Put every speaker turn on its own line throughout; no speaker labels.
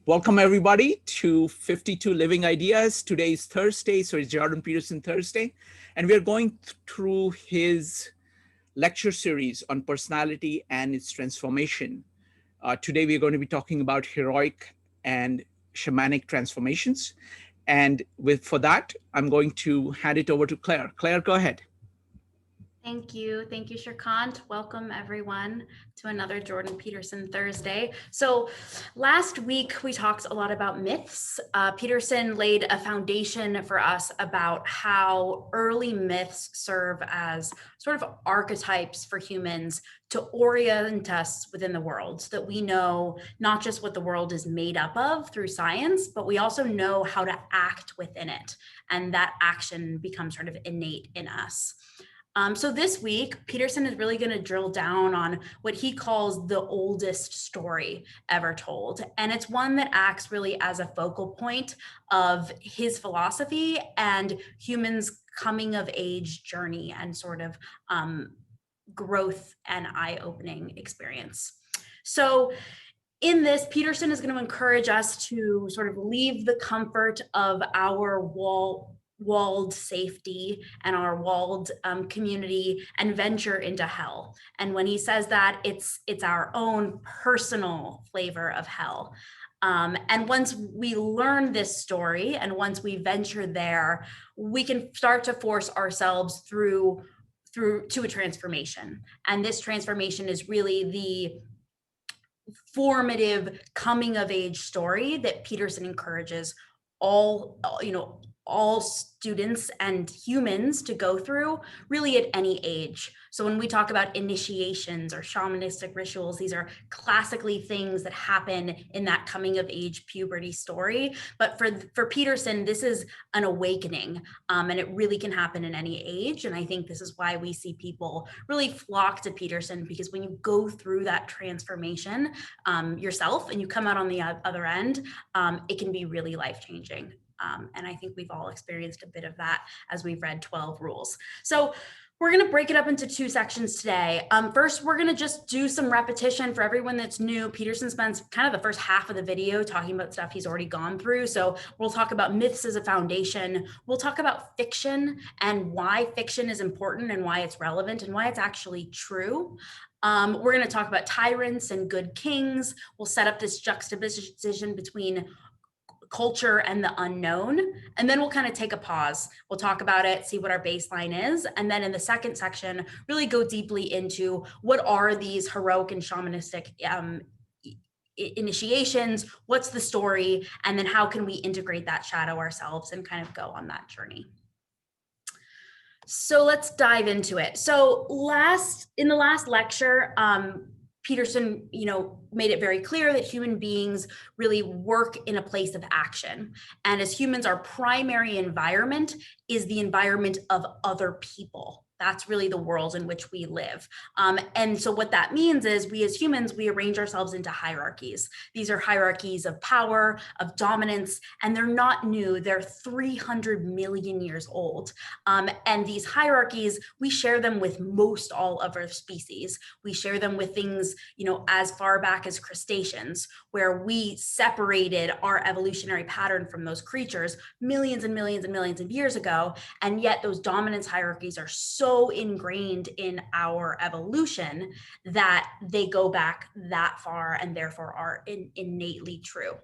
Welcome everybody to 52 Living Ideas. Today is Thursday, so it's Jordan Peterson Thursday, and we're going through his lecture series on personality and its transformation. Today we're going to be talking about heroic and shamanic transformations. And for that, I'm going to hand it over to Claire. Claire, go ahead.
Thank you. Thank you, Shrikant. Welcome everyone to another Jordan Peterson Thursday. So last week we talked a lot about myths. Peterson laid a foundation for us about how early myths serve as sort of archetypes for humans to orient us within the world, so that we know not just what the world is made up of through science, but we also know how to act within it. And that action becomes sort of innate in us. So this week, Peterson is really going to drill down on what he calls the oldest story ever told. And it's one that acts really as a focal point of his philosophy and humans' coming of age journey and sort of growth and eye-opening experience. So in this, Peterson is going to encourage us to sort of leave the comfort of our walled safety and our walled community and venture into hell. And when he says that, it's our own personal flavor of hell. And once we learn this story and once we venture there, we can start to force ourselves through to a transformation. And this transformation is really the formative coming of age story that Peterson encourages all students and humans to go through really at any age. So when we talk about initiations or shamanistic rituals, these are classically things that happen in that coming of age puberty story. But for Peterson, this is an awakening, and it really can happen in any age. And I think this is why we see people really flock to Peterson, because when you go through that transformation yourself and you come out on the other end, it can be really life-changing. And I think we've all experienced a bit of that as we've read 12 rules. So we're going to break it up into two sections today. First, we're going to just do some repetition for everyone that's new. Peterson spends kind of the first half of the video talking about stuff he's already gone through. So we'll talk about myths as a foundation. We'll talk about fiction and why fiction is important and why it's relevant and why it's actually true. We're going to talk about tyrants and good kings. We'll set up this juxtaposition between culture and the unknown, and then we'll kind of take a pause. We'll talk about it, see what our baseline is, and then in the second section really go deeply into what are these heroic and shamanistic initiations, what's the story, and then how can we integrate that shadow ourselves and kind of go on that journey. So let's dive into it. So in the last lecture, Peterson, made it very clear that human beings really work in a place of action. And as humans, our primary environment is the environment of other people. That's really the world in which we live. And so what that means is we as humans, we arrange ourselves into hierarchies. These are hierarchies of power, of dominance, and they're not new. They're 300 million years old. And these hierarchies, we share them with most all of our species. We share them with things, as far back as crustaceans, where we separated our evolutionary pattern from those creatures millions and millions and millions of years ago. And yet those dominance hierarchies are so ingrained in our evolution that they go back that far and therefore are innately true.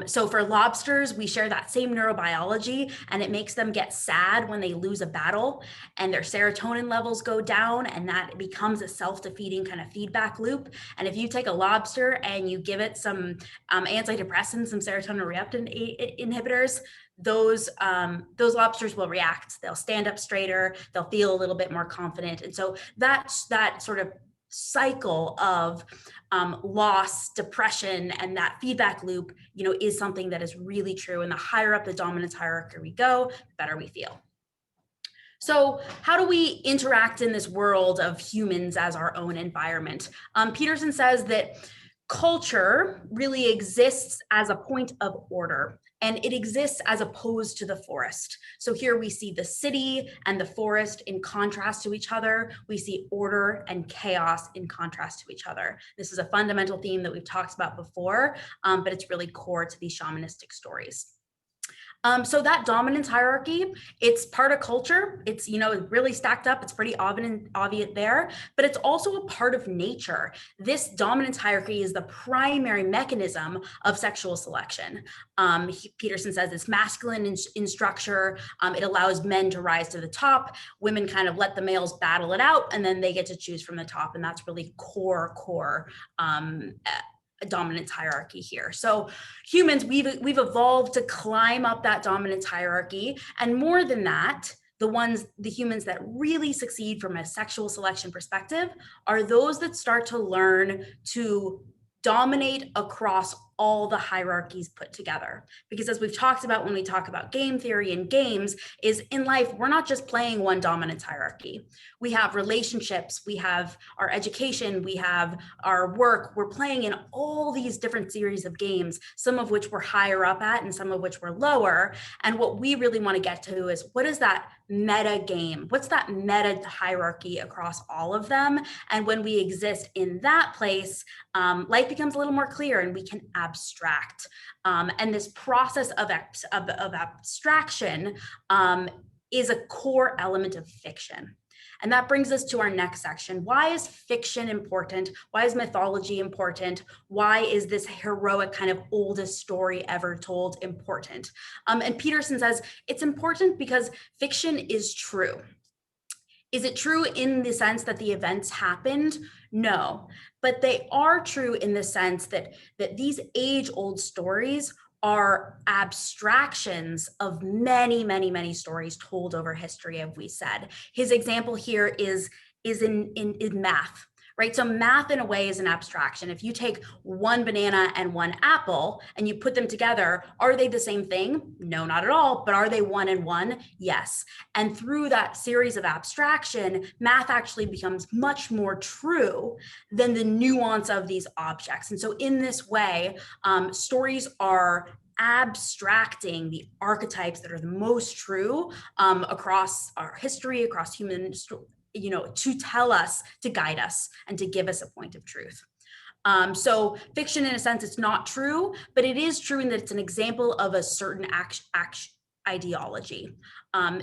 So for lobsters, we share that same neurobiology, and it makes them get sad when they lose a battle and their serotonin levels go down, and that becomes a self-defeating kind of feedback loop. And if you take a lobster and you give it some antidepressants, some serotonin reuptake inhibitors, those lobsters will react. They'll stand up straighter, they'll feel a little bit more confident. And so that sort of cycle of loss, depression, and that feedback loop, is something that is really true. And the higher up the dominance hierarchy we go, the better we feel. So how do we interact in this world of humans as our own environment? Peterson says that culture really exists as a point of order, and it exists as opposed to the forest. So here we see the city and the forest in contrast to each other. We see order and chaos in contrast to each other. This is a fundamental theme that we've talked about before, but it's really core to these shamanistic stories. So that dominance hierarchy, it's part of culture. It's, really stacked up. It's pretty obvious there, but it's also a part of nature. This dominance hierarchy is the primary mechanism of sexual selection. Peterson says it's masculine in structure. It allows men to rise to the top. Women kind of let the males battle it out, and then they get to choose from the top. And that's really core dominance hierarchy here. So humans, we've evolved to climb up that dominance hierarchy, and more than that, the humans that really succeed from a sexual selection perspective are those that start to learn to dominate across all the hierarchies put together. Because as we've talked about when we talk about game theory and games, is in life, we're not just playing one dominance hierarchy. We have relationships, we have our education, we have our work. We're playing in all these different series of games, some of which we're higher up at and some of which we're lower. And what we really want to get to is, what is that meta game? What's that meta hierarchy across all of them? And when we exist in that place, life becomes a little more clear and we can abstract. And this process of abstraction is a core element of fiction. And that brings us to our next section. Why is fiction important? Why is mythology important? Why is this heroic kind of oldest story ever told important? And Peterson says it's important because fiction is true. Is it true in the sense that the events happened? No, but they are true in the sense that these age-old stories are abstractions of many, many, many stories told over history, as we said. His example here is in math. Right? So math in a way is an abstraction. If you take one banana and one apple and you put them together, are they the same thing? No, not at all. But are they one and one? Yes. And through that series of abstraction, math actually becomes much more true than the nuance of these objects. And so in this way, stories are abstracting the archetypes that are the most true across our history, across human to tell us, to guide us, and to give us a point of truth. So fiction, in a sense, it's not true, but it is true in that it's an example of a certain ideology.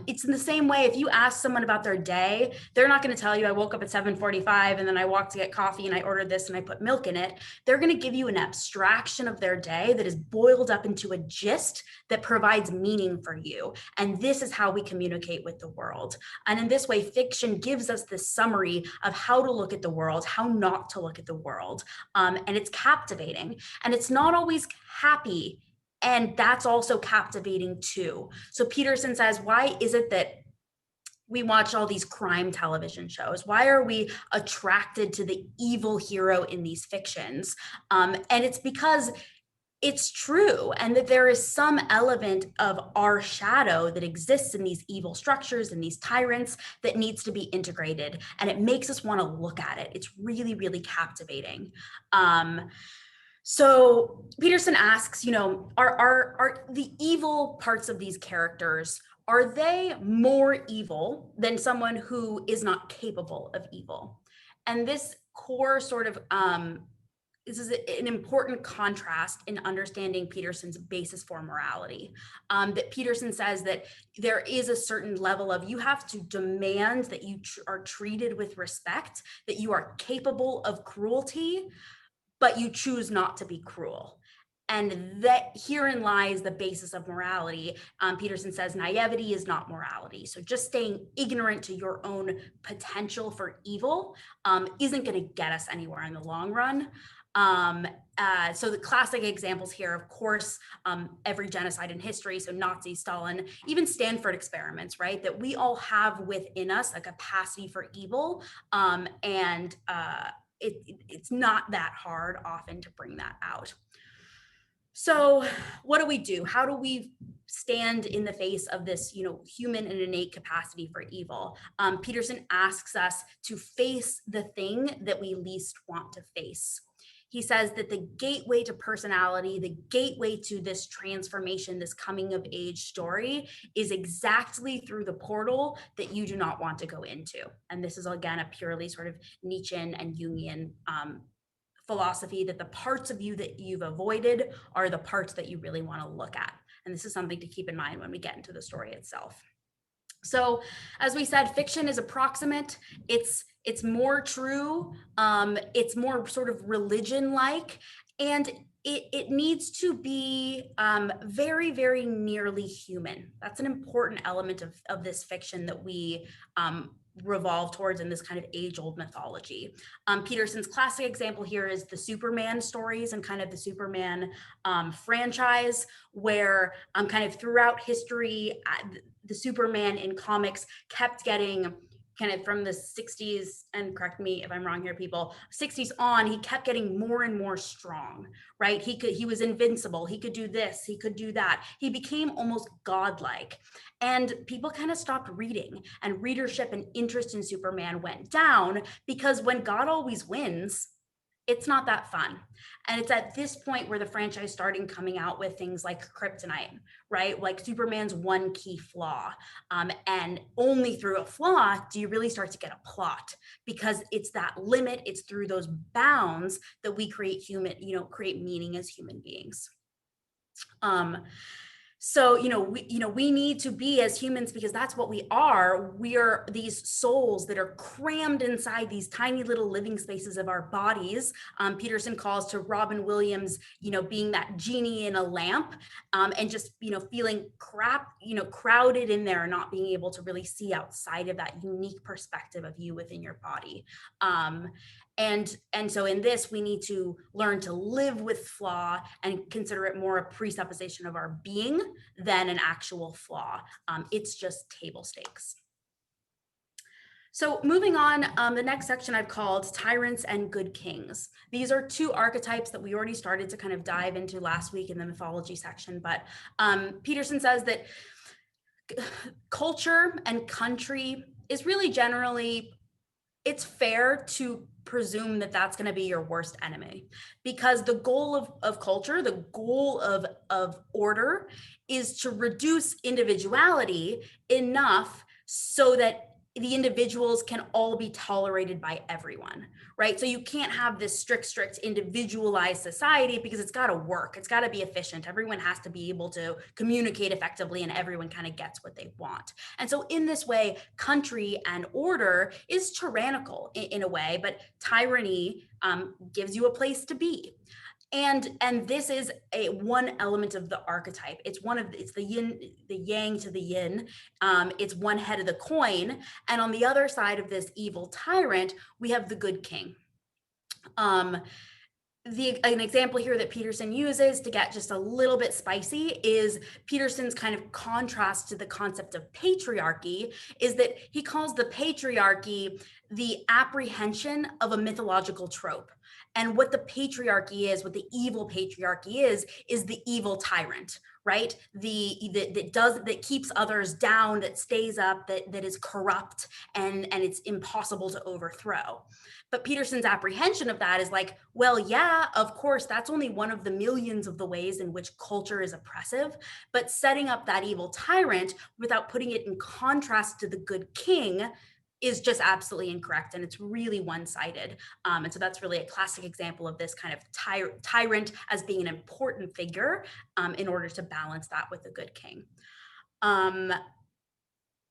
It's in the same way, if you ask someone about their day, they're not going to tell you, I woke up at 7:45 and then I walked to get coffee and I ordered this and I put milk in it. They're going to give you an abstraction of their day that is boiled up into a gist that provides meaning for you. And this is how we communicate with the world. And in this way, fiction gives us this summary of how to look at the world, how not to look at the world. And it's captivating. And it's not always happy. And that's also captivating too. So Peterson says, why is it that we watch all these crime television shows? Why are we attracted to the evil hero in these fictions? And it's because it's true, and that there is some element of our shadow that exists in these evil structures and these tyrants that needs to be integrated, and it makes us want to look at it. It's really, really captivating. So Peterson asks, are the evil parts of these characters, are they more evil than someone who is not capable of evil? And this core sort of, this is an important contrast in understanding Peterson's basis for morality. That Peterson says that there is a certain level of, you have to demand that you are treated with respect, that you are capable of cruelty, but you choose not to be cruel. And that herein lies the basis of morality. Peterson says naivety is not morality. So just staying ignorant to your own potential for evil isn't going to get us anywhere in the long run. So the classic examples here, of course, every genocide in history, so Nazi, Stalin, even Stanford experiments, right? That we all have within us a capacity for evil, and it's not that hard often to bring that out. So what do we do? How do we stand in the face of this, human and innate capacity for evil? Peterson asks us to face the thing that we least want to face. he says that the gateway to personality, the gateway to this transformation, this coming of age story, is exactly through the portal that you do not want to go into. And this is, again, a purely sort of Nietzschean and Jungian philosophy, that the parts of you that you've avoided are the parts that you really want to look at. And this is something to keep in mind when we get into the story itself. So, as we said, fiction is approximate. It's more true. It's more sort of religion-like, and it needs to be very, very nearly human. That's an important element of this fiction that we revolve towards in this kind of age-old mythology. Peterson's classic example here is the Superman stories and kind of the Superman franchise, where kind of throughout history, the Superman in comics kept getting, kind of from the 60s, and correct me if I'm wrong here, people, 60s on, he kept getting more and more strong, right? He was invincible. He could do this, he could do that. He became almost godlike. And people kind of stopped reading, and readership and interest in Superman went down, because when God always wins, it's not that fun. And it's at this point where the franchise started coming out with things like kryptonite, right? Like Superman's one key flaw. And only through a flaw do you really start to get a plot, because it's that limit, it's through those bounds that we create create meaning as human beings. So, we need to be, as humans, because that's what we are. We are these souls that are crammed inside these tiny little living spaces of our bodies. Peterson calls to Robin Williams, being that genie in a lamp, and just, feeling crowded in there, and not being able to really see outside of that unique perspective of you within your body. And so in this, we need to learn to live with flaw and consider it more a presupposition of our being than an actual flaw. It's just table stakes. So moving on, the next section I've called Tyrants and Good Kings. These are two archetypes that we already started to kind of dive into last week in the mythology section, but Peterson says that culture and country is really generally, it's fair to presume that that's going to be your worst enemy, because the goal of culture, the goal of order, is to reduce individuality enough so that the individuals can all be tolerated by everyone, right? So you can't have this strict individualized society, because it's got to work. It's got to be efficient. Everyone has to be able to communicate effectively, and everyone kind of gets what they want. And so in this way, country and order is tyrannical in a way, but tyranny gives you a place to be. And this is one element of the archetype. It's the yin, the yang to the yin. It's one head of the coin. And on the other side of this evil tyrant, we have the good king. An example here that Peterson uses to get just a little bit spicy is Peterson's kind of contrast to the concept of patriarchy, is that he calls the patriarchy the apprehension of a mythological trope. And what the patriarchy is, what the evil patriarchy is the evil tyrant, right? That keeps others down, that stays up, that is corrupt, and it's impossible to overthrow. But Peterson's apprehension of that is like, well, yeah, of course, that's only one of the millions of the ways in which culture is oppressive. But setting up that evil tyrant without putting it in contrast to the good king is just absolutely incorrect, and it's really one-sided. And so that's really a classic example of this kind of tyrant as being an important figure in order to balance that with the good king.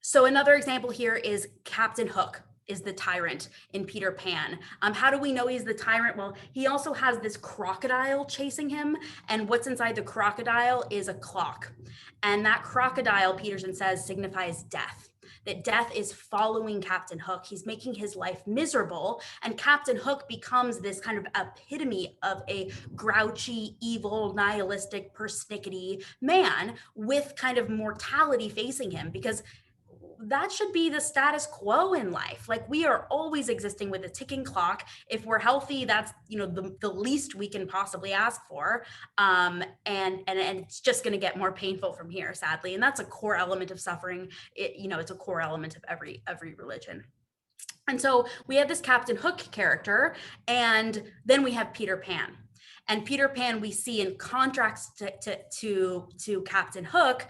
So another example here is Captain Hook is the tyrant in Peter Pan. How do we know he's the tyrant? Well, he also has this crocodile chasing him, and what's inside the crocodile is a clock. And that crocodile, Peterson says, signifies death. That death is following Captain Hook. He's making his life miserable, and Captain Hook becomes this kind of epitome of a grouchy, evil, nihilistic, persnickety man with kind of mortality facing him, because that should be the status quo in life. Like, we are always existing with a ticking clock. If we're healthy, that's the least we can possibly ask for, and it's just going to get more painful from here, sadly. And that's a core element of suffering. It's a core element of every religion. And so we have this Captain Hook character, and then we have Peter Pan. And Peter Pan, we see in contrast to Captain Hook,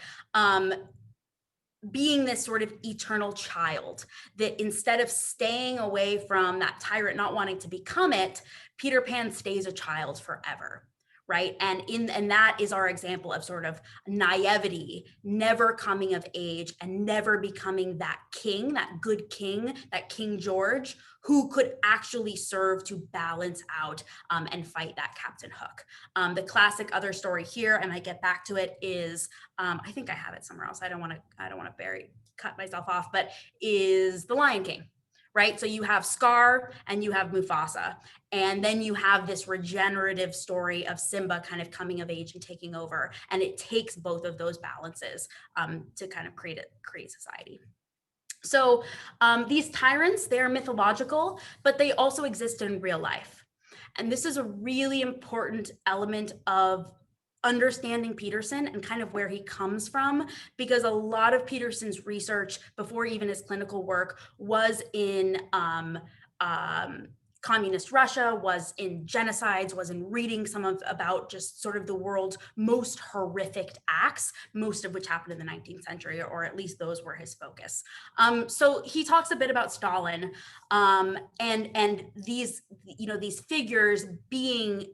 being this sort of eternal child, that instead of staying away from that tyrant, not wanting to become it, Peter Pan stays a child forever. Right. And that is our example of sort of naivety, never coming of age and never becoming that king, that good king, that King George, who could actually serve to balance out and fight that Captain Hook. The classic other story here, and I get back to it, is I think I have it somewhere else. I don't want to cut myself off, but is The Lion King. Right. So you have Scar and you have Mufasa. And then you have this regenerative story of Simba kind of coming of age and taking over. And it takes both of those balances to kind of create society. So these tyrants, they're mythological, but they also exist in real life. And this is a really important element of understanding Peterson and kind of where he comes from, because a lot of Peterson's research before even his clinical work was in communist Russia, was in genocides, was in reading about just sort of the world's most horrific acts, most of which happened in the 19th century, or at least those were his focus. So he talks a bit about Stalin and these figures being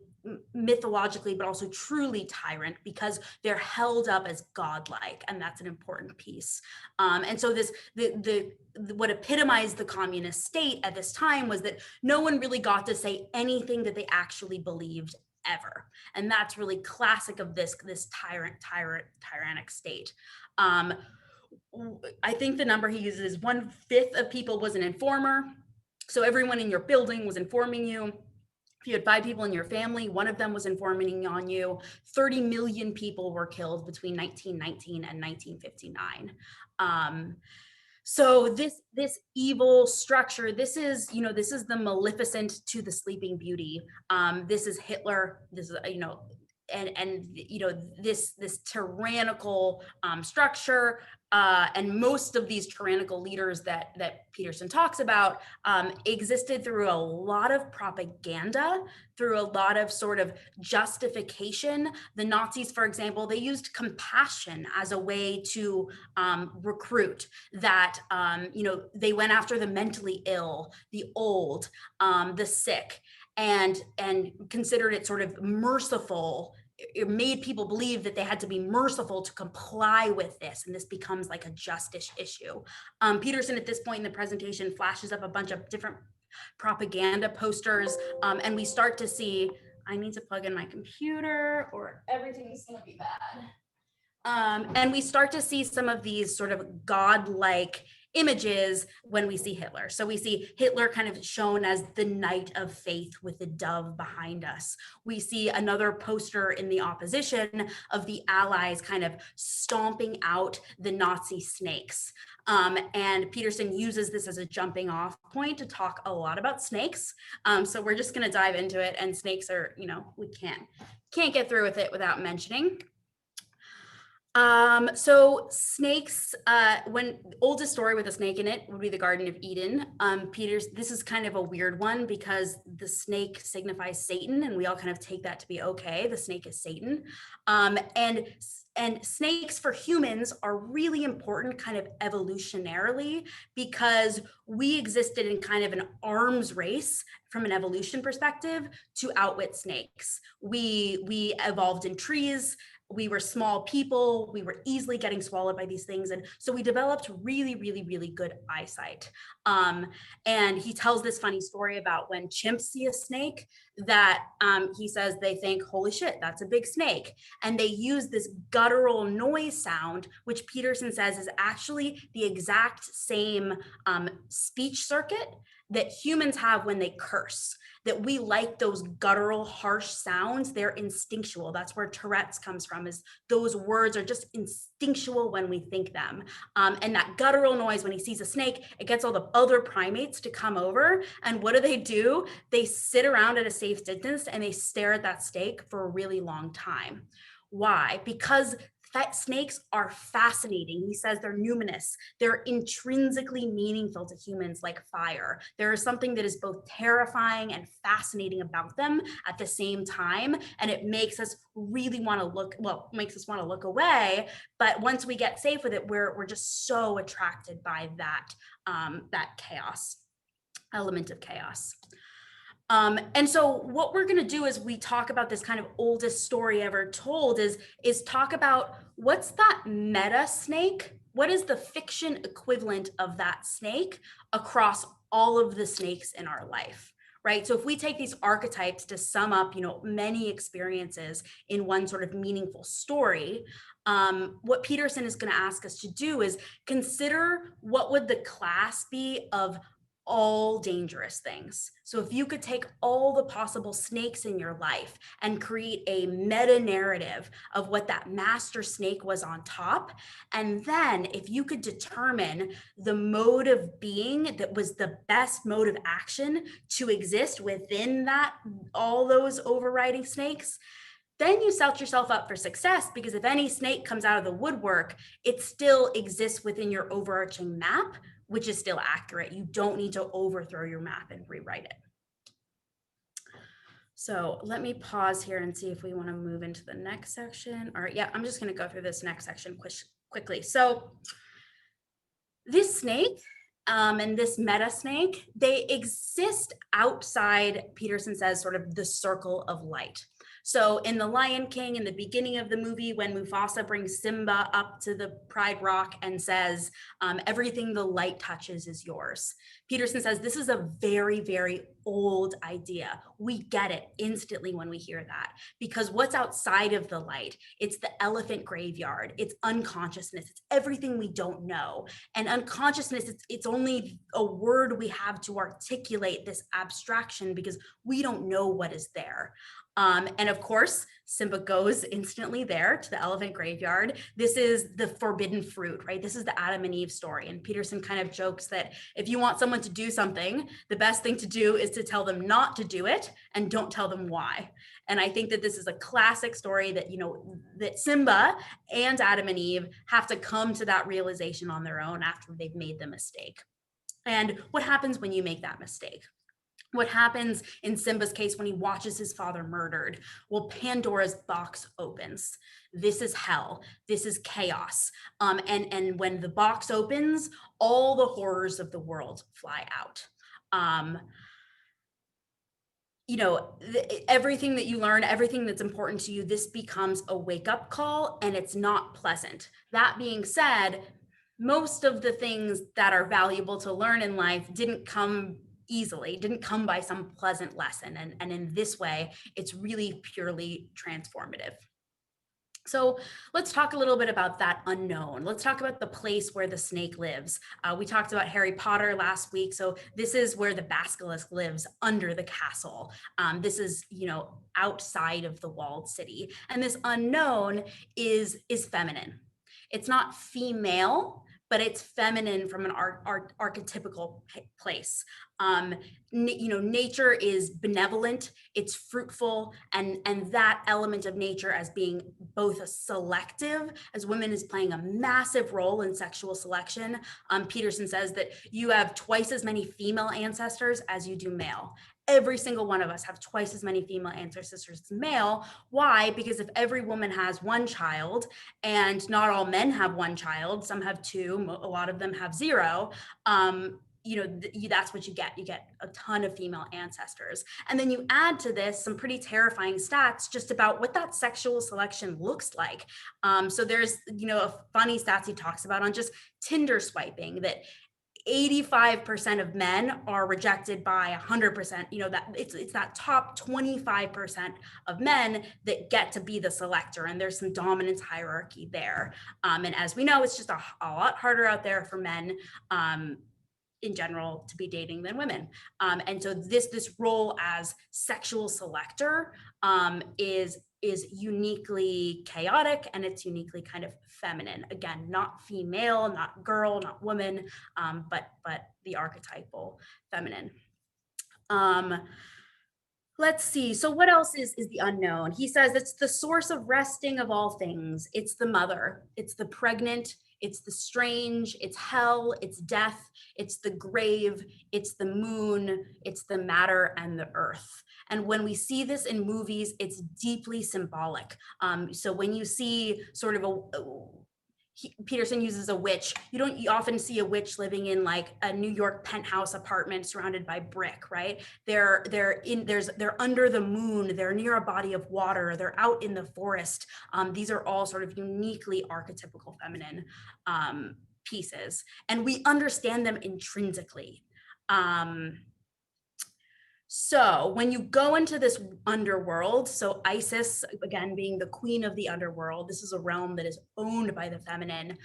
mythologically, but also truly tyrant, because they're held up as godlike, and that's an important piece. And so what epitomized the communist state at this time was that no one really got to say anything that they actually believed ever, and that's really classic of this tyrannic state. I think the number he uses is 1/5 of people was an informer, so everyone in your building was informing you. If you had 5 people in your family, one of them was informing on you. 30 million people were killed between 1919 and 1959. So this evil structure, this is the Maleficent to the Sleeping Beauty. This is Hitler. This is this tyrannical structure, and most of these tyrannical leaders that Peterson talks about existed through a lot of propaganda, through a lot of sort of justification. The Nazis, for example, they used compassion as a way to recruit. That they went after the mentally ill, the old, the sick, and considered it sort of merciful. It made people believe that they had to be merciful to comply with this, and this becomes like a justice issue. Peterson, at this point in the presentation, flashes up a bunch of different propaganda posters, and we start to see, I need to plug in my computer or everything's gonna be bad. And we start to see some of these sort of godlike images when we see Hitler. So we see Hitler kind of shown as the knight of faith with the dove behind us. We see another poster in the opposition of the Allies kind of stomping out the Nazi snakes. And Peterson uses this as a jumping off point to talk a lot about snakes. So we're just going to dive into it. And snakes are, we can't get through with it without mentioning. So snakes, when oldest story with a snake in it would be the Garden of Eden. This is kind of a weird one because the snake signifies Satan, and we all kind of take that to be okay. The snake is Satan. And snakes for humans are really important kind of evolutionarily, because we existed in kind of an arms race from an evolution perspective to outwit snakes. We evolved in trees. We were small people. We were easily getting swallowed by these things. And so we developed really, really, really good eyesight. And he tells this funny story about when chimps see a snake that he says they think, holy shit, that's a big snake. And they use this guttural noise sound, which Peterson says is actually the exact same speech circuit that humans have when they curse. That we like those guttural, harsh sounds. They're instinctual. That's where Tourette's comes from, is those words are just instinctual when we think them. And that guttural noise, when he sees a snake, it gets all the other primates to come over. And what do? They sit around at a safe distance and they stare at that snake for a really long time. Why? Because snakes are fascinating. He says they're numinous. They're intrinsically meaningful to humans like fire. There is something that is both terrifying and fascinating about them at the same time. And it makes us really want to makes us want to look away. But once we get safe with it, we're just so attracted by that, that chaos, element of chaos. And so what we're going to do as we talk about this kind of oldest story ever told is talk about what's that meta snake? What is the fiction equivalent of that snake across all of the snakes in our life? Right. So if we take these archetypes to sum up, many experiences in one sort of meaningful story, what Peterson is going to ask us to do is consider what would the class be of all dangerous things. So if you could take all the possible snakes in your life and create a meta narrative of what that master snake was on top, and then if you could determine the mode of being that was the best mode of action to exist within that, all those overriding snakes, then you set yourself up for success, because if any snake comes out of the woodwork, it still exists within your overarching map, which is still accurate. You don't need to overthrow your map and rewrite it. So let me pause here and see if we want to move into the next section. All right, yeah, I'm just going to go through this next section quickly. So this snake and this meta snake, they exist outside, Peterson says, sort of the circle of light. So in The Lion King, in the beginning of the movie, when Mufasa brings Simba up to the Pride Rock and says, everything the light touches is yours. Peterson says this is a very, very old idea. We get it instantly when we hear that, because what's outside of the light? It's the elephant graveyard. It's unconsciousness. It's everything we don't know. And unconsciousness, it's only a word we have to articulate this abstraction because we don't know what is there. And of course, Simba goes instantly there to the elephant graveyard. This is the forbidden fruit, right? This is the Adam and Eve story. And Peterson kind of jokes that if you want someone to do something, the best thing to do is to tell them not to do it and don't tell them why. And I think that this is a classic story that, that Simba and Adam and Eve have to come to that realization on their own after they've made the mistake. And what happens when you make that mistake? What happens in Simba's case when he watches his father murdered? Well, Pandora's box opens. This is hell. This is chaos. And when the box opens, all the horrors of the world fly out. Everything that you learn, everything that's important to you, this becomes a wake-up call, and it's not pleasant. That being said, most of the things that are valuable to learn in life didn't come easily, didn't come by some pleasant lesson. And in this way, it's really purely transformative. So let's talk a little bit about that unknown. Let's talk about the place where the snake lives. We talked about Harry Potter last week. So this is where the basilisk lives, under the castle. This is, outside of the walled city. And this unknown is feminine. It's not female, but it's feminine from an archetypical place. Nature is benevolent, it's fruitful, and that element of nature as being both a selective, as women is playing a massive role in sexual selection. Peterson says that you have twice as many female ancestors as you do male. Every single one of us have twice as many female ancestors as male. Why? Because if every woman has one child, and not all men have one child, some have two, a lot of them have zero, that's what you get. You get a ton of female ancestors. And then you add to this some pretty terrifying stats just about what that sexual selection looks like. So there's, a funny stats he talks about on just Tinder swiping, that 85% of men are rejected by 100%, that it's that top 25% of men that get to be the selector, and there's some dominance hierarchy there. And as we know, it's just a lot harder out there for men in general to be dating than women. And so this role as sexual selector is uniquely chaotic, and it's uniquely kind of feminine. Again, not female, not girl, not woman, but the archetypal feminine. Let's see. So what else is the unknown? He says it's the source of resting of all things. It's the mother. It's the pregnant. It's the strange. It's hell. It's death. It's the grave. It's the moon. It's the matter and the earth. And when we see this in movies, it's deeply symbolic. So when you see sort of Peterson uses a witch. You often see a witch living in like a New York penthouse apartment surrounded by brick, right? They're under the moon. They're near a body of water. They're out in the forest. These are all sort of uniquely archetypical feminine pieces, and we understand them intrinsically. So when you go into this underworld, so Isis, again, being the queen of the underworld, this is a realm that is owned by the feminine.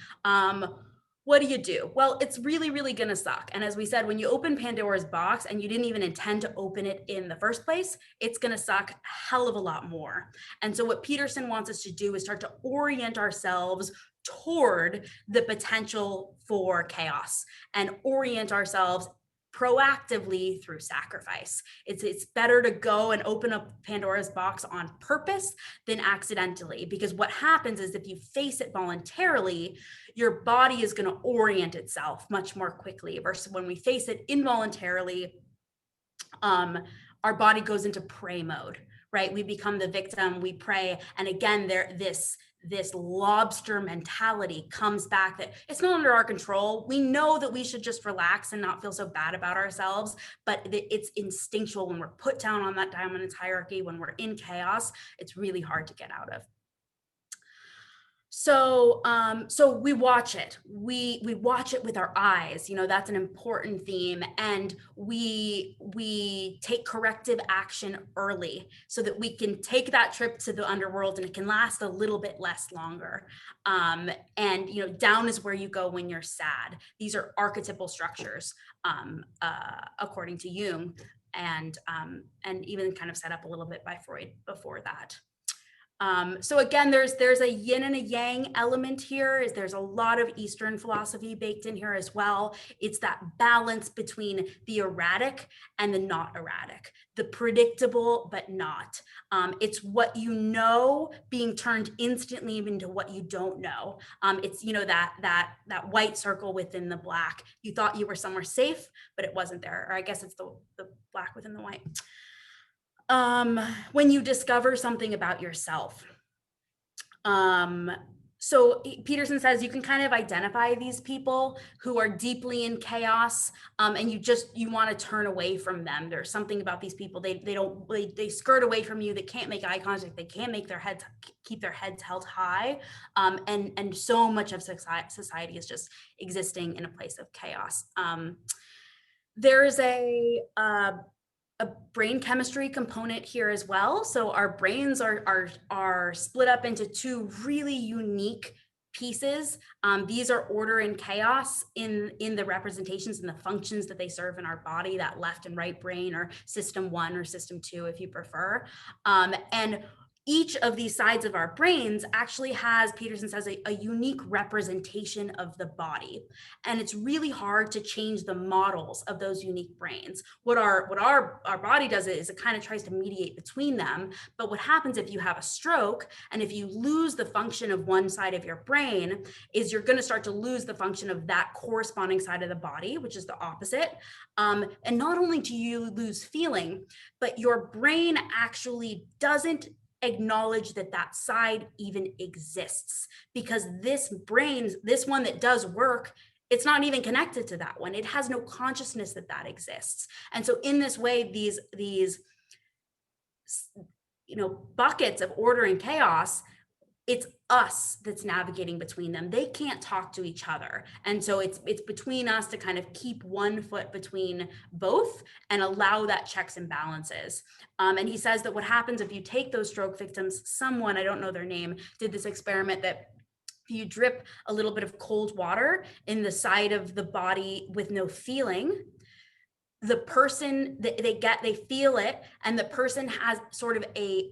What do? Well, it's really, really gonna suck. And as we said, when you open Pandora's box and you didn't even intend to open it in the first place, it's gonna suck a hell of a lot more. And so what Peterson wants us to do is start to orient ourselves toward the potential for chaos and orient ourselves proactively through sacrifice. It's better to go and open up Pandora's box on purpose than accidentally, because what happens is if you face it voluntarily, your body is going to orient itself much more quickly versus when we face it involuntarily, our body goes into prey mode, right? We become the victim, we prey, and again, this lobster mentality comes back that it's not under our control. We know that we should just relax and not feel so bad about ourselves, but it's instinctual when we're put down on that dominance hierarchy, when we're in chaos, it's really hard to get out of. So we watch it. We watch it with our eyes. You know, that's an important theme, and we take corrective action early so that we can take that trip to the underworld and it can last a little bit less longer. And you know, down is where you go when you're sad. These are archetypal structures, according to Jung, and even kind of set up a little bit by Freud before that. So again, there's a yin and a yang element here. There's a lot of Eastern philosophy baked in here as well. It's that balance between the erratic and the not erratic, the predictable but not. It's what you know being turned instantly into what you don't know. It's, you know, that white circle within the black. You thought you were somewhere safe, but it wasn't there. Or I guess it's the black within the white. When you discover something about yourself. So Peterson says you can kind of identify these people who are deeply in chaos, and you want to turn away from them. There's something about these people, they skirt away from you, they can't make eye contact, they can't keep their heads held high, and so much of society is just existing in a place of chaos. There's a brain chemistry component here as well. So our brains are split up into two really unique pieces. These are order and chaos in the representations and the functions that they serve in our body, that left and right brain, or system 1 or system 2 if you prefer. And each of these sides of our brains actually has, Peterson says, a unique representation of the body. And it's really hard to change the models of those unique brains. What our body does is it kind of tries to mediate between them. But what happens if you have a stroke and if you lose the function of one side of your brain is you're going to start to lose the function of that corresponding side of the body, which is the opposite. And not only do you lose feeling, but your brain actually doesn't acknowledge that side even exists, because this one that does work, it's not even connected to that one. It has no consciousness that exists. And so in this way, these buckets of order and chaos, it's us that's navigating between them. They can't talk to each other. And so it's between us to kind of keep one foot between both and allow that checks and balances. And he says that what happens if you take those stroke victims, someone, I don't know their name, did this experiment that if you drip a little bit of cold water in the side of the body with no feeling, the person, they feel it, and the person has sort of a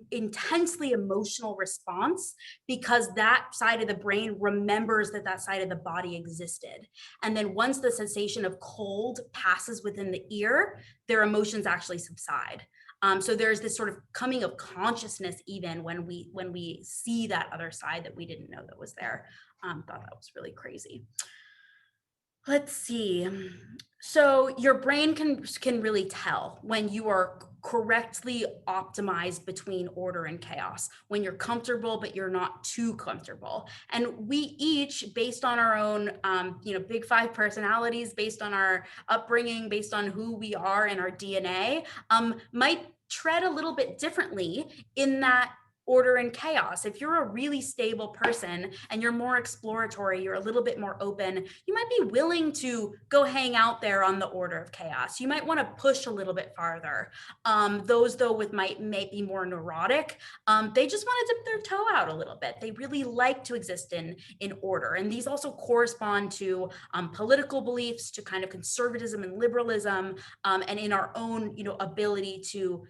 intensely emotional response because that side of the brain remembers that side of the body existed. And then once the sensation of cold passes within the ear, their emotions actually subside. So there's this sort of coming of consciousness even when we see that other side that we didn't know that was there. Thought that was really crazy. Let's see. So your brain can really tell when you are correctly optimized between order and chaos, when you're comfortable but you're not too comfortable. And we each, based on our own big five personalities, based on our upbringing, based on who we are and our DNA, might tread a little bit differently in that order and chaos. If you're a really stable person and you're more exploratory, you're a little bit more open, you might be willing to go hang out there on the order of chaos. You might want to push a little bit farther. Those though may be more neurotic, they just want to dip their toe out a little bit. They really like to exist in order. And these also correspond to political beliefs, to kind of conservatism and liberalism, and in our own ability to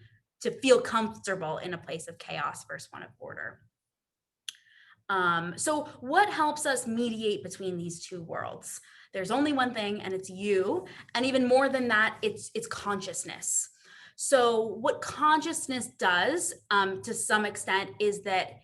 feel comfortable in a place of chaos versus one of order. So what helps us mediate between these two worlds? There's only one thing, and it's you. And even more than that, it's consciousness. So what consciousness does, to some extent, is that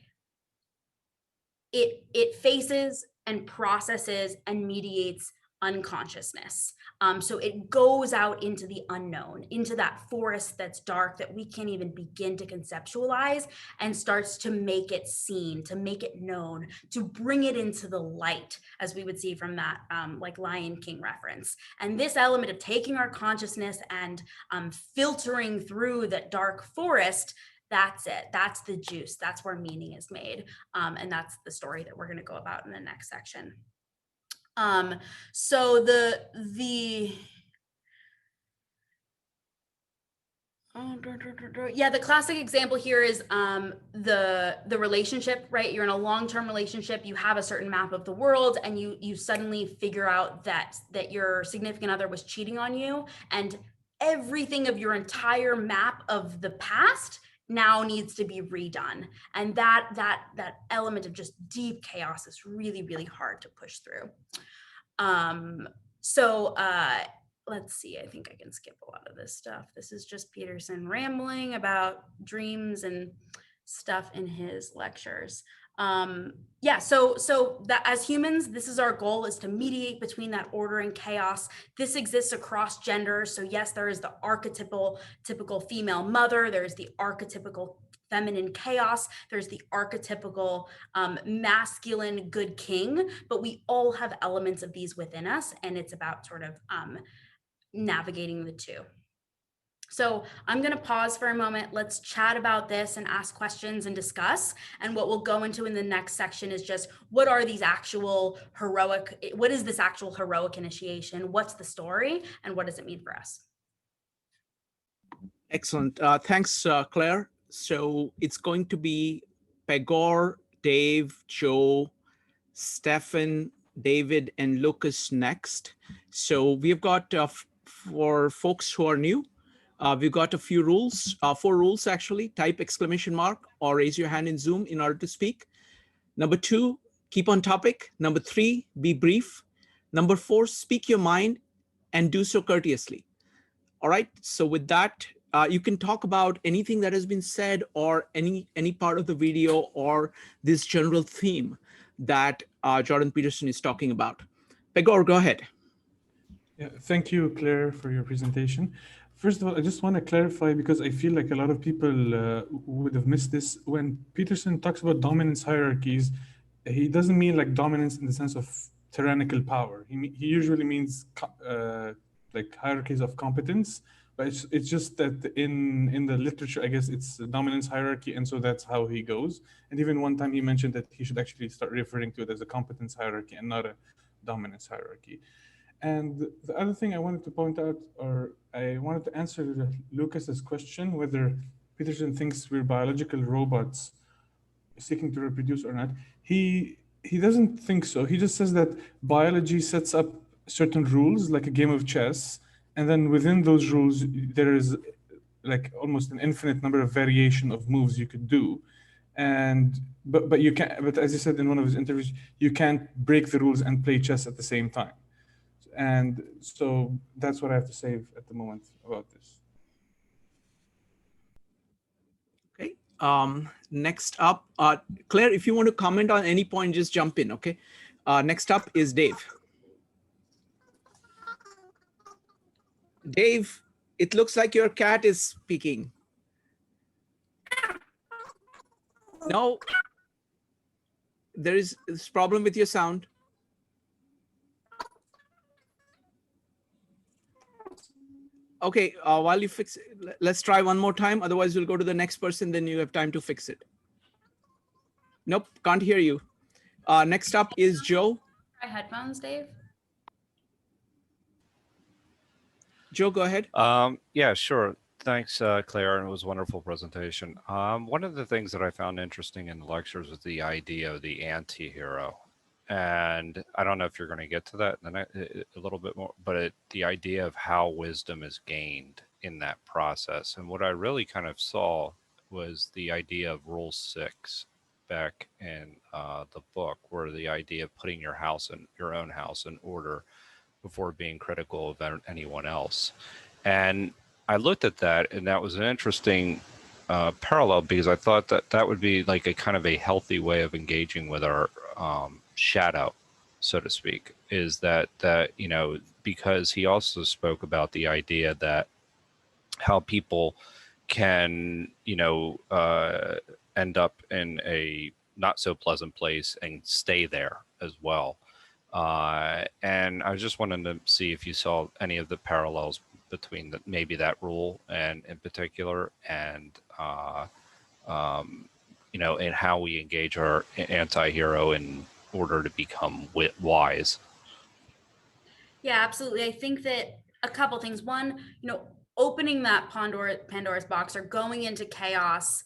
it faces and processes and mediates unconsciousness. So it goes out into the unknown, into that forest that's dark that we can't even begin to conceptualize, and starts to make it seen, to make it known, to bring it into the light, as we would see from that like Lion King reference. And this element of taking our consciousness and filtering through that dark forest, that's it. That's the juice. That's where meaning is made. And that's the story that we're going to go about in the next section. So the classic example here is the relationship, right? You're in a long-term relationship, you have a certain map of the world, and you suddenly figure out that your significant other was cheating on you, and everything of your entire map of the past now needs to be redone. And that element of just deep chaos is really, really hard to push through. Let's see, I think I can skip a lot of this stuff. This is just Peterson rambling about dreams and stuff in his lectures. So that as humans, this is our goal, is to mediate between that order and chaos. This exists across genders. So yes, there is the typical female mother, there's the archetypical feminine chaos, there's the archetypical masculine good king, but we all have elements of these within us, and it's about sort of navigating the two. So I'm going to pause for a moment. Let's chat about this and ask questions and discuss. And what we'll go into in the next section is just what is this actual heroic initiation? What's the story? And what does it mean for us?
Excellent. Thanks, Claire. So it's going to be Pegor, Dave, Joe, Stefan, David, and Lucas next. So we've got, for folks who are new, we've got a few rules, 4 rules actually. Type exclamation mark or raise your hand in Zoom in order to speak. Number 2, keep on topic. Number 3, be brief. Number 4, speak your mind and do so courteously. All right, so with that, you can talk about anything that has been said, or any part of the video, or this general theme that Jordan Peterson is talking about. Pegor, go ahead.
Yeah, thank you, Claire, for your presentation. First of all, I just want to clarify, because I feel like a lot of people would have missed this. When Peterson talks about dominance hierarchies, he doesn't mean like dominance in the sense of tyrannical power. He usually means like hierarchies of competence, but it's just that in the literature, I guess it's a dominance hierarchy, and so that's how he goes. And even one time he mentioned that he should actually start referring to it as a competence hierarchy and not a dominance hierarchy. And the other thing I wanted to point out, or I wanted to answer Lucas's question, whether Peterson thinks we're biological robots seeking to reproduce or not. He doesn't think so. He just says that biology sets up certain rules, like a game of chess, and then within those rules, there is like almost an infinite number of variation of moves you could do. And but you can't. But as he said in one of his interviews, you can't break the rules and play chess at the same time. And so that's what I have to say at the moment about this.
Next up, Claire, if you want to comment on any point, just jump in, okay? Next up is Dave. Dave, it looks like your cat is speaking. No, there is this problem with your sound. Okay, while you fix it, let's try one more time. Otherwise, we'll go to the next person. Then you have time to fix it. Nope, can't hear you. Next up is Joe.
Try headphones, Dave.
Joe, go ahead.
Yeah, sure. Thanks, Claire. It was a wonderful presentation. One of the things that I found interesting in the lectures was the idea of the anti-hero. And I don't know if you're going to get to that in a little bit more, but the idea of how wisdom is gained in that process. And what I really kind of saw was the idea of Rule 6 back in the book, where the idea of putting your own house in order before being critical of anyone else. And I looked at that, and that was an interesting parallel, because I thought that that would be like a kind of a healthy way of engaging with our shadow, so to speak, is that you know, because he also spoke about the idea that how people can, you know, end up in a not so pleasant place and stay there as well. And I was just wanting to see if you saw any of the parallels between maybe that rule and in particular, and you know, and how we engage our anti-hero in order to become wise.
Yeah, absolutely. I think that a couple things. One, you know, opening that Pandora's box or going into chaos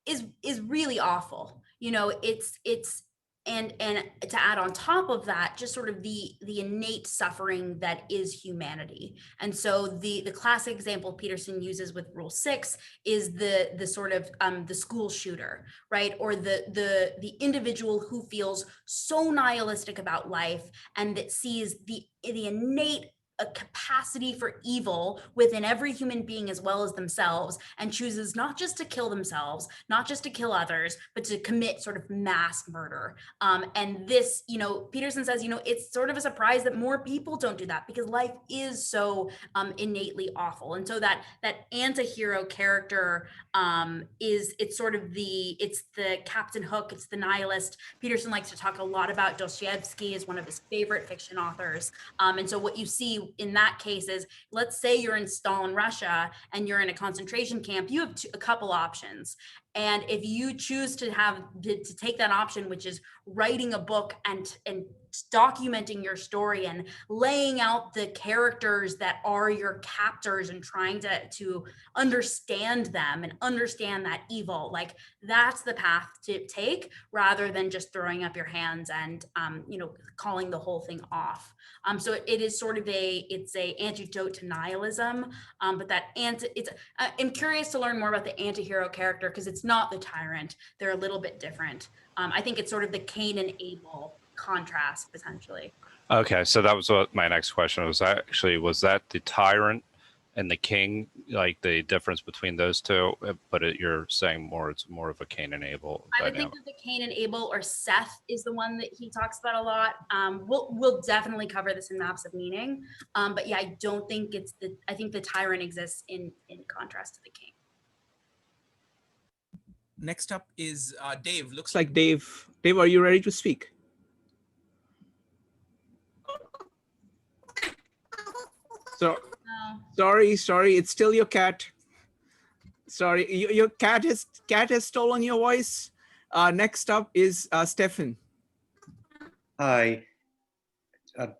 is really awful. You know, it's and to add on top of that, just sort of the innate suffering that is humanity. And so the classic example Peterson uses with Rule 6 is the sort of the school shooter, right? Or the individual who feels so nihilistic about life and that sees the innate a capacity for evil within every human being as well as themselves, and chooses not just to kill themselves, not just to kill others, but to commit sort of mass murder. And this, you know, Peterson says, you know, it's sort of a surprise that more people don't do that, because life is so innately awful. And so that anti-hero character it's sort of it's the Captain Hook, it's the nihilist. Peterson likes to talk a lot about Dostoevsky as one of his favorite fiction authors. And so what you see in that case is, let's say you're in Stalin Russia and you're in a concentration camp, you have a couple options. And if you choose to take that option, which is writing a book and documenting your story and laying out the characters that are your captors and trying to understand them and understand that evil, like that's the path to take, rather than just throwing up your hands and you know, calling the whole thing off. So it is sort of it's a antidote to nihilism, but I'm curious to learn more about the anti-hero character, because it's not the tyrant. They're a little bit different. I think it's sort of the Cain and Abel contrast, potentially.
Okay, so that was what my next question was. Actually, was that the tyrant and the king, like the difference between those two? But you're saying it's more of a Cain and Abel
I would
dynamic.
think that the Cain and Abel, or Seth, is the one that he talks about a lot. We'll definitely cover this in Maps of Meaning, but yeah, I don't think I think the tyrant exists in contrast to the king.
Next up is Dave. Looks like Dave. Dave, are you ready to speak? So, sorry, it's still your cat. Sorry, your cat has stolen your voice. Next up is Stefan.
Hi.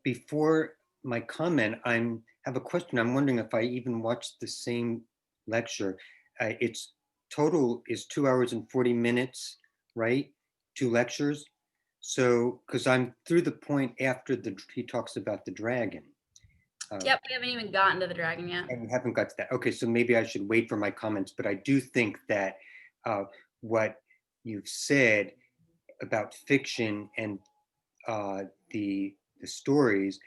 Before my comment, have a question. I'm wondering if I even watched the same lecture. Its total is 2 hours and 40 minutes, right? 2 lectures. So, because I'm through the point after he talks about the dragon.
Yep, we haven't even gotten to the dragon yet.
And we haven't got to that. Okay, so maybe I should wait for my comments, but I do think that what you've said about fiction and the stories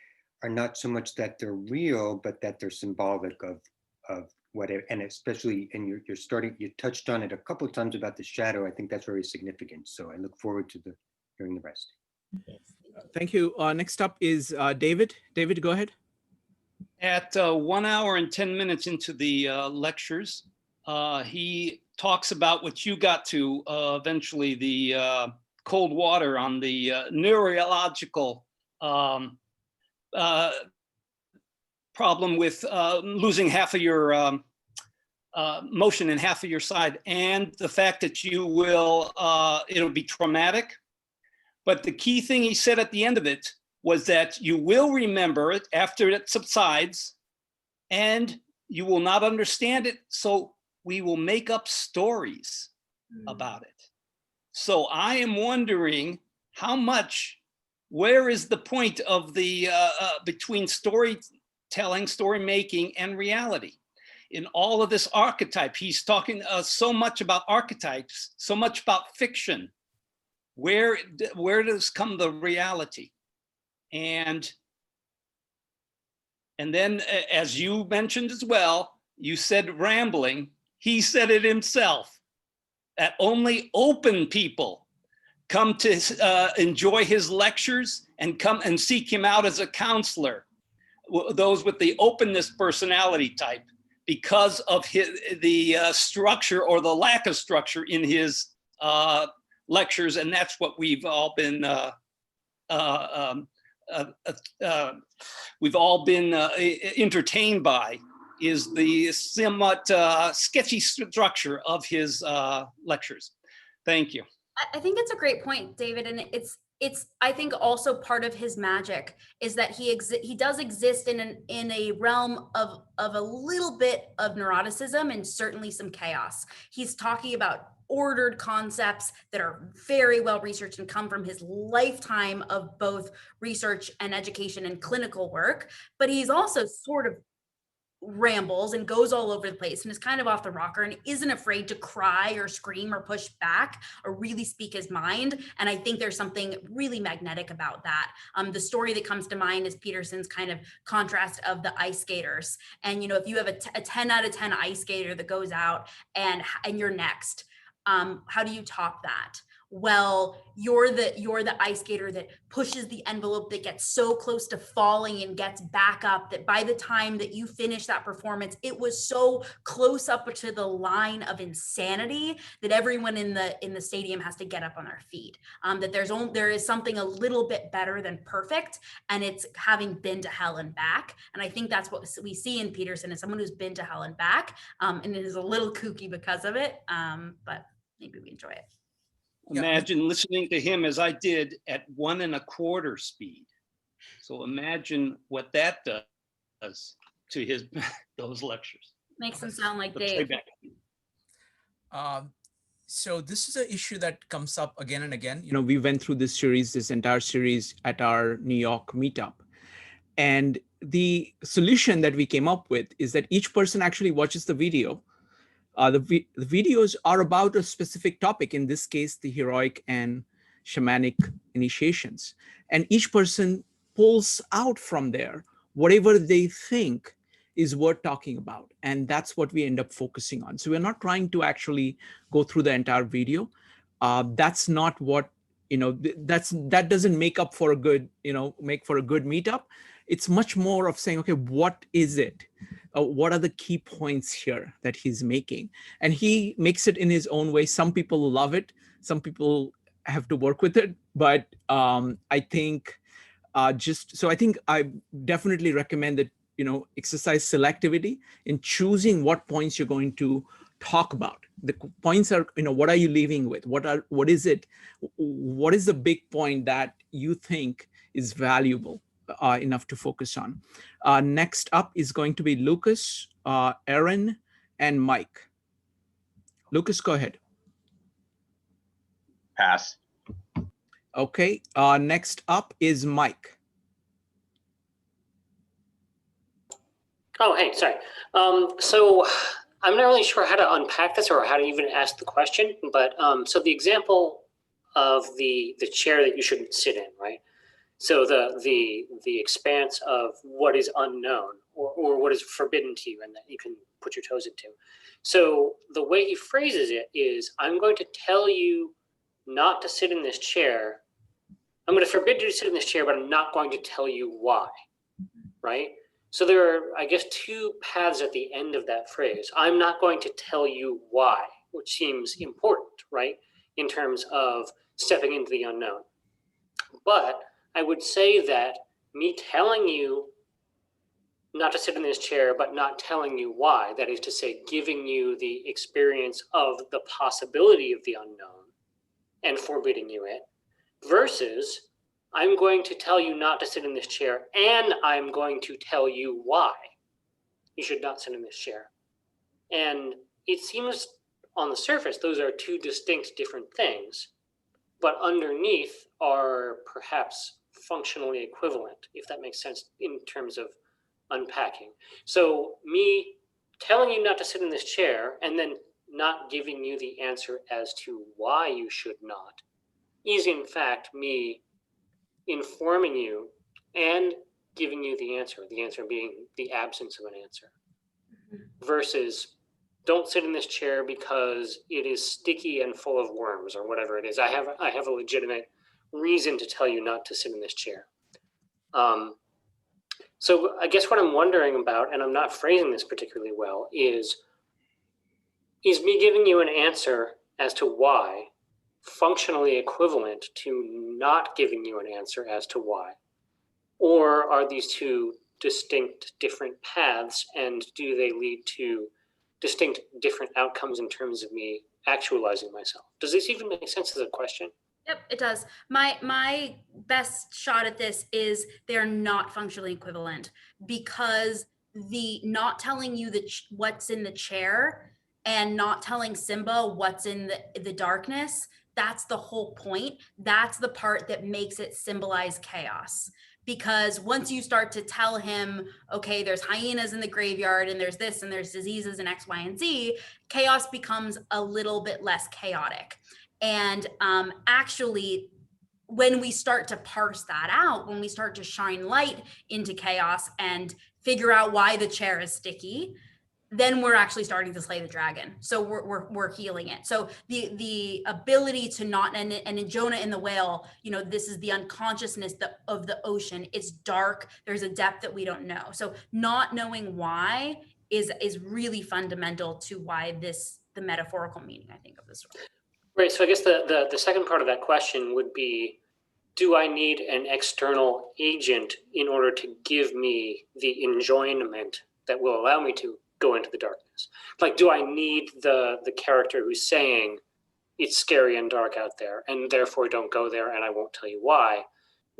are not so much that they're real, but that they're symbolic of whatever, and especially, and you touched on it a couple of times about the shadow. I think that's very significant. So I look forward to hearing the rest.
Thank you. Next up is David. David, go ahead.
At 1 hour and 10 minutes into the lectures, he talks about what you got to eventually, the cold water on the neurological problem with losing half of your motion in half of your side, and the fact that you will, it'll be traumatic. But the key thing he said at the end of it was that you will remember it after it subsides, and you will not understand it. So we will make up stories about it. So I am wondering how much, where is the point of the, between storytelling, story making, and reality? In all of this archetype, he's talking so much about archetypes, so much about fiction. Where does come the reality? And then, as you mentioned as well, you said rambling. He said it himself, that only open people come to enjoy his lectures and come and seek him out as a counselor. Those with the openness personality type, because of the structure or the lack of structure in his lectures. And that's what we've all been entertained by, is the somewhat sketchy structure of his lectures. Thank you.
I think it's a great point, David, and it's I think also part of his magic is that he does exist in a realm of a little bit of neuroticism and certainly some chaos. He's talking about ordered concepts that are very well researched and come from his lifetime of both research and education and clinical work, but he's also sort of rambles and goes all over the place and is kind of off the rocker and isn't afraid to cry or scream or push back or really speak his mind. And I think there's something really magnetic about that. The story that comes to mind is Peterson's kind of contrast of the ice skaters. And, you know, if you have a 10 out of 10 ice skater that goes out and you're next, how do you top that? Well, you're the ice skater that pushes the envelope, that gets so close to falling and gets back up that by the time that you finish that performance, it was so close up to the line of insanity that everyone in the stadium has to get up on their feet. That there is something a little bit better than perfect, and it's having been to hell and back. And I think that's what we see in Peterson, is someone who's been to hell and back, and it is a little kooky because of it, but maybe we enjoy it.
Imagine listening to him as I did at 1 1/4 speed. So imagine what that does to those lectures.
Makes him sound like
The
Dave.
playback.
So this is an issue that comes up again and again. You know, we went through this entire series at our New York meetup. And the solution that we came up with is that each person actually watches the video. The videos are about a specific topic, in this case, the Heroic and Shamanic Initiations. And each person pulls out from there whatever they think is worth talking about. And that's what we end up focusing on. So we're not trying to actually go through the entire video. That's not what, you know, that doesn't make up for a good, make for a good meetup. It's much more of saying, okay, what is it? What are the key points here that he's making? And he makes it in his own way. Some people love it. Some people have to work with it. But I think I definitely recommend that, exercise selectivity in choosing what points you're going to talk about. The points are, what are you leaving with? What is it? What is the big point that you think is valuable enough to focus on? Next up is going to be Lucas, Aaron, and Mike. Lucas, go ahead.
Pass.
Okay, next up is Mike.
Oh, hey, sorry. So I'm not really sure how to unpack this or how to even ask the question, but so the example of the chair that you shouldn't sit in, right? So the expanse of what is unknown, or what is forbidden to you and that you can put your toes into. So the way he phrases it is, I'm going to tell you not to sit in this chair. I'm going to forbid you to sit in this chair, but I'm not going to tell you why, right? So there are, I guess, two paths at the end of that phrase. I'm not going to tell you why, which seems important, right? In terms of stepping into the unknown. But I would say that me telling you not to sit in this chair, but not telling you why, that is to say, giving you the experience of the possibility of the unknown and forbidding you it, versus I'm going to tell you not to sit in this chair and I'm going to tell you why you should not sit in this chair. And it seems on the surface, those are two distinct different things, but underneath are perhaps functionally equivalent, if that makes sense in terms of unpacking. So me telling you not to sit in this chair and then not giving you the answer as to why you should not is in fact me informing you and giving you the answer being the absence of an answer, versus don't sit in this chair because it is sticky and full of worms or whatever it is. I have a legitimate reason to tell you not to sit in this chair. So I guess what I'm wondering about, and I'm not phrasing this particularly well, is me giving you an answer as to why functionally equivalent to not giving you an answer as to why? Or are these two distinct different paths, and do they lead to distinct different outcomes in terms of me actualizing myself? Does this even make sense as a question?
Yep, it does. My best shot at this is they're not functionally equivalent, because the not telling you what's in the chair and not telling Simba what's in the darkness, that's the whole point. That's the part that makes it symbolize chaos. Because once you start to tell him, okay, there's hyenas in the graveyard and there's this and there's diseases and X, Y, and Z, chaos becomes a little bit less chaotic. And actually, when we start to parse that out, when we start to shine light into chaos and figure out why the chair is sticky, then we're actually starting to slay the dragon. So we're healing it. So the ability to not, and in Jonah and the whale, this is the unconsciousness of the ocean. It's dark. There's a depth that we don't know. So not knowing why is really fundamental to why the metaphorical meaning, I think, of this story.
Right. So I guess the second part of that question would be, do I need an external agent in order to give me the enjoyment that will allow me to go into the darkness? Like, do I need the character who's saying it's scary and dark out there and therefore don't go there and I won't tell you why,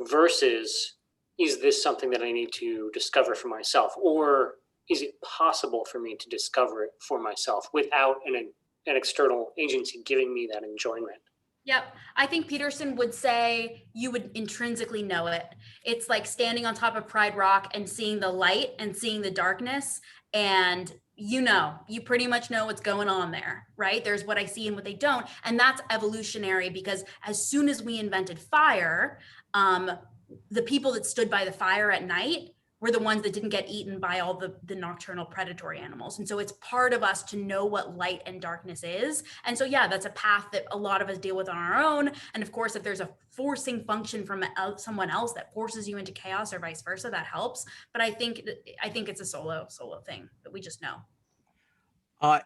versus is this something that I need to discover for myself, or is it possible for me to discover it for myself without an external agency giving me that enjoyment?
Yep. I think Peterson would say you would intrinsically know it. It's like standing on top of Pride Rock and seeing the light and seeing the darkness, and you pretty much know what's going on there, right? There's what I see and what they don't. And that's evolutionary, because as soon as we invented fire, the people that stood by the fire at night were the ones that didn't get eaten by all the nocturnal predatory animals. And so it's part of us to know what light and darkness is. And so, yeah, that's a path that a lot of us deal with on our own. And of course, if there's a forcing function from someone else that forces you into chaos or vice versa, that helps. But I think it's a solo thing that we just know.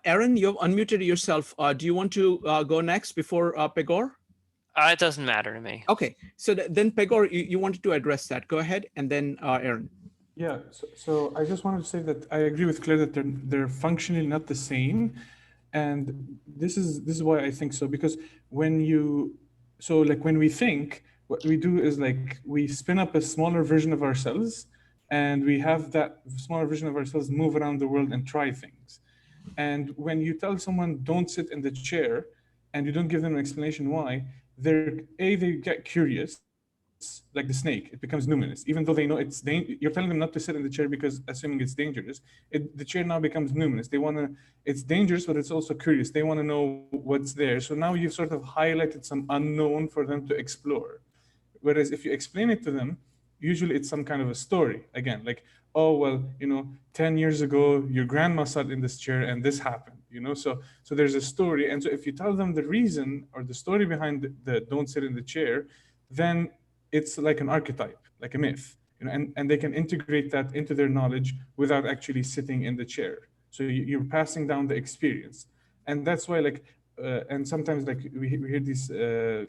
Aaron, you've unmuted yourself. Do you want to go next before Pegor?
It doesn't matter to me.
Okay, so then Pegor, you wanted to address that. Go ahead, and then Aaron.
Yeah, so I just wanted to say that I agree with Claire that they're functionally not the same, and this is why I think so, because when we think, what we do is like we spin up a smaller version of ourselves, and we have that smaller version of ourselves move around the world and try things. And when you tell someone don't sit in the chair, and you don't give them an explanation why, they get curious. Like the snake, it becomes numinous, even though they know it's you're telling them not to sit in the chair because assuming it's dangerous. The chair now becomes numinous. It's dangerous, but it's also curious. They want to know what's there. So now you've sort of highlighted some unknown for them to explore. Whereas if you explain it to them, usually it's some kind of a story. Again, like, oh, well, 10 years ago, your grandma sat in this chair and this happened, so there's a story. And so if you tell them the reason or the story behind the don't sit in the chair, then it's like an archetype, like a myth, and they can integrate that into their knowledge without actually sitting in the chair. So you're passing down the experience. And that's why, like, and sometimes, like, we hear these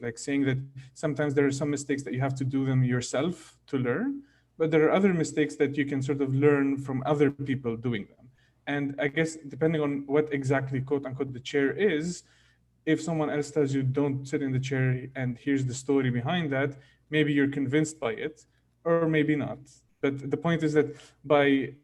like saying that sometimes there are some mistakes that you have to do them yourself to learn, but there are other mistakes that you can sort of learn from other people doing them. And I guess depending on what exactly, quote unquote, the chair is, if someone else tells you don't sit in the chair and here's the story behind that, maybe you're convinced by it, or maybe not. But the point is that by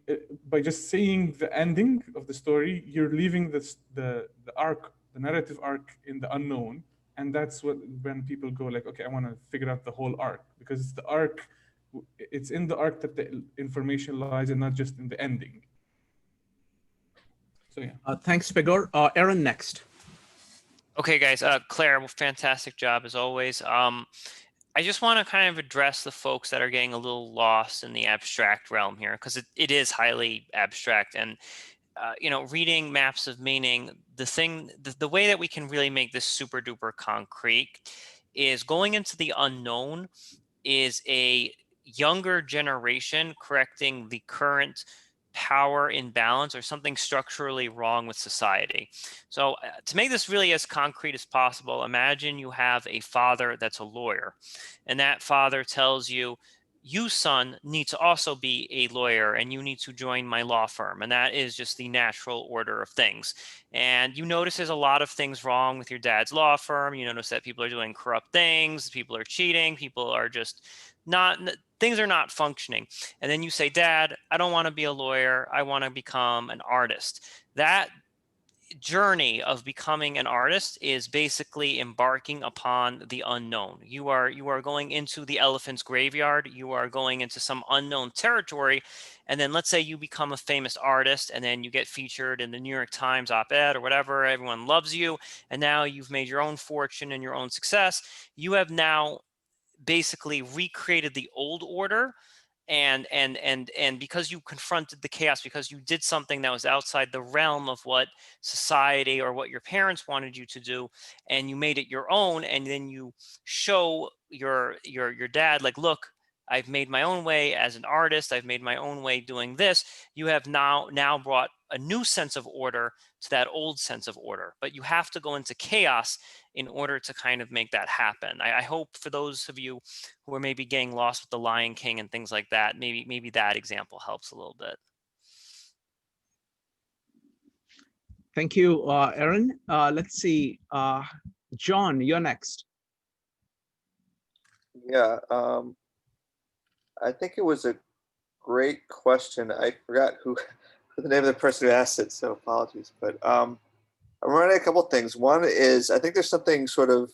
just saying the ending of the story, you're leaving the arc, the narrative arc, in the unknown. And that's when people go like, okay, I want to figure out the whole arc, because it's the arc, it's in the arc that the information lies, and not just in the ending. So yeah.
Thanks, Pegor. Aaron, next.
Okay, guys. Claire, fantastic job as always. I just want to kind of address the folks that are getting a little lost in the abstract realm here, because it is highly abstract. And reading maps of meaning, the way that we can really make this super duper concrete is going into the unknown is a younger generation correcting the current power imbalance or something structurally wrong with society. So to make this really as concrete as possible, imagine you have a father that's a lawyer, and that father tells you, you, son, need to also be a lawyer, and you need to join my law firm. And that is just the natural order of things. And you notice there's a lot of things wrong with your dad's law firm. You notice that people are doing corrupt things, people are cheating, people are just things are not functioning. And then you say, Dad, I don't want to be a lawyer. I want to become an artist. That journey of becoming an artist is basically embarking upon the unknown. You are going into the elephant's graveyard. You are going into some unknown territory. And then let's say you become a famous artist, and then you get featured in the New York Times op-ed or whatever. Everyone loves you. And now you've made your own fortune and your own success. You have now basically recreated the old order, and because you confronted the chaos, because you did something that was outside the realm of what society or what your parents wanted you to do, and you made it your own, and then you show your dad, like, look, I've made my own way as an artist, I've made my own way doing this. You have now brought a new sense of order to that old sense of order, but you have to go into chaos in order to kind of make that happen. I hope for those of you who are maybe getting lost with the Lion King and things like that, maybe that example helps a little bit.
Thank you, Aaron. Let's see. John, you're next.
Yeah, I think it was a great question. I forgot who the name of the person who asked it, so apologies. But I'm running a couple things. One is, I think there's something sort of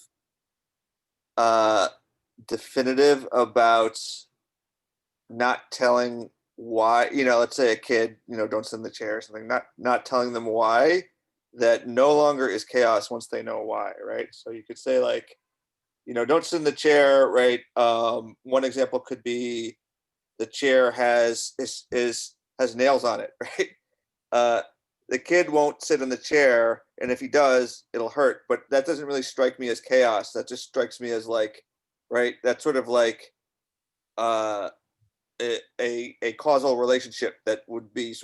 definitive about not telling why, let's say a kid, don't sit in the chair or something, not telling them why, that no longer is chaos once they know why, right? So you could say, like, don't sit in the chair, right? One example could be the chair has nails on it, right? The kid won't sit in the chair, and if he does, it'll hurt. But that doesn't really strike me as chaos. That just strikes me as, like, right? That's sort of like a causal relationship that would be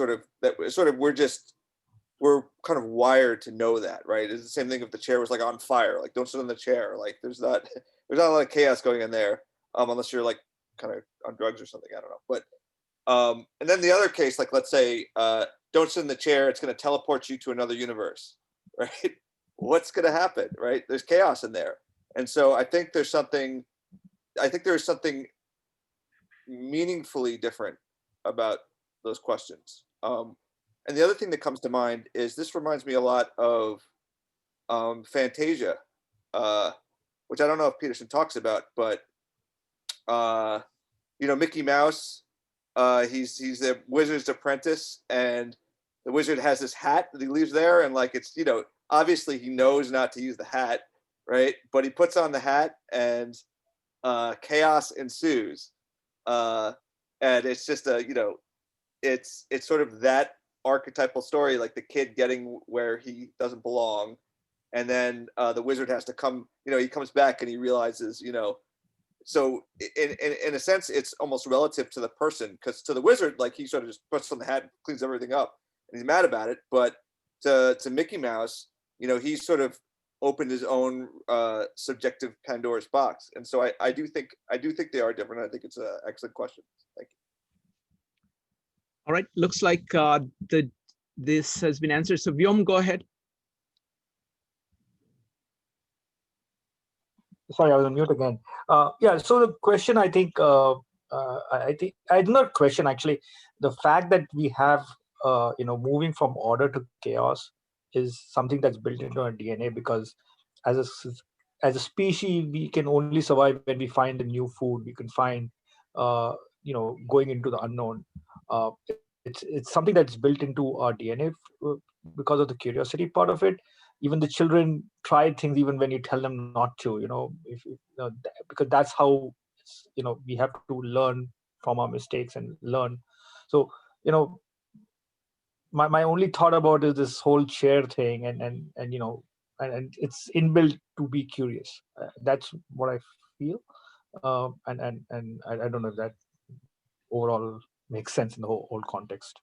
we're kind of wired to know that, right? It's the same thing if the chair was like on fire, like, don't sit in the chair. Like, there's not a lot of chaos going in there, unless you're like kind of on drugs or something. I don't know. But and then the other case, like, let's say don't sit in the chair, it's going to teleport you to another universe, right? What's going to happen, right? There's chaos in there. And so I think there's something meaningfully different about those questions. And the other thing that comes to mind is, this reminds me a lot of Fantasia, which I don't know if Peterson talks about, but Mickey Mouse, he's the wizard's apprentice, and the wizard has this hat that he leaves there, and, like, it's, obviously he knows not to use the hat, right? But he puts on the hat, and chaos ensues. and it's just it's sort of that archetypal story, like the kid getting where he doesn't belong, and then the wizard has to come. He comes back and he realizes, So in a sense, it's almost relative to the person, because to the wizard, like, he sort of just puts on the hat and cleans everything up, and he's mad about it. But to Mickey Mouse, he's sort of opened his own subjective Pandora's box, and so I do think they are different. I think it's an excellent question. Thank you.
All right, looks like this has been answered. So Vyom, go ahead.
Sorry, I was on mute again. Yeah, so the question, I think I did not question, actually, the fact that we have, moving from order to chaos is something that's built into our DNA, because as a species, we can only survive when we find a new food. We can find, going into the unknown. It's something that's built into our DNA because of the curiosity part of it. Even the children try things even when you tell them not to, because that's how, we have to learn from our mistakes and learn. So, my only thought about is this whole chair thing, and it's inbuilt to be curious. That's what I feel. And I don't know if that overall makes sense in the whole context.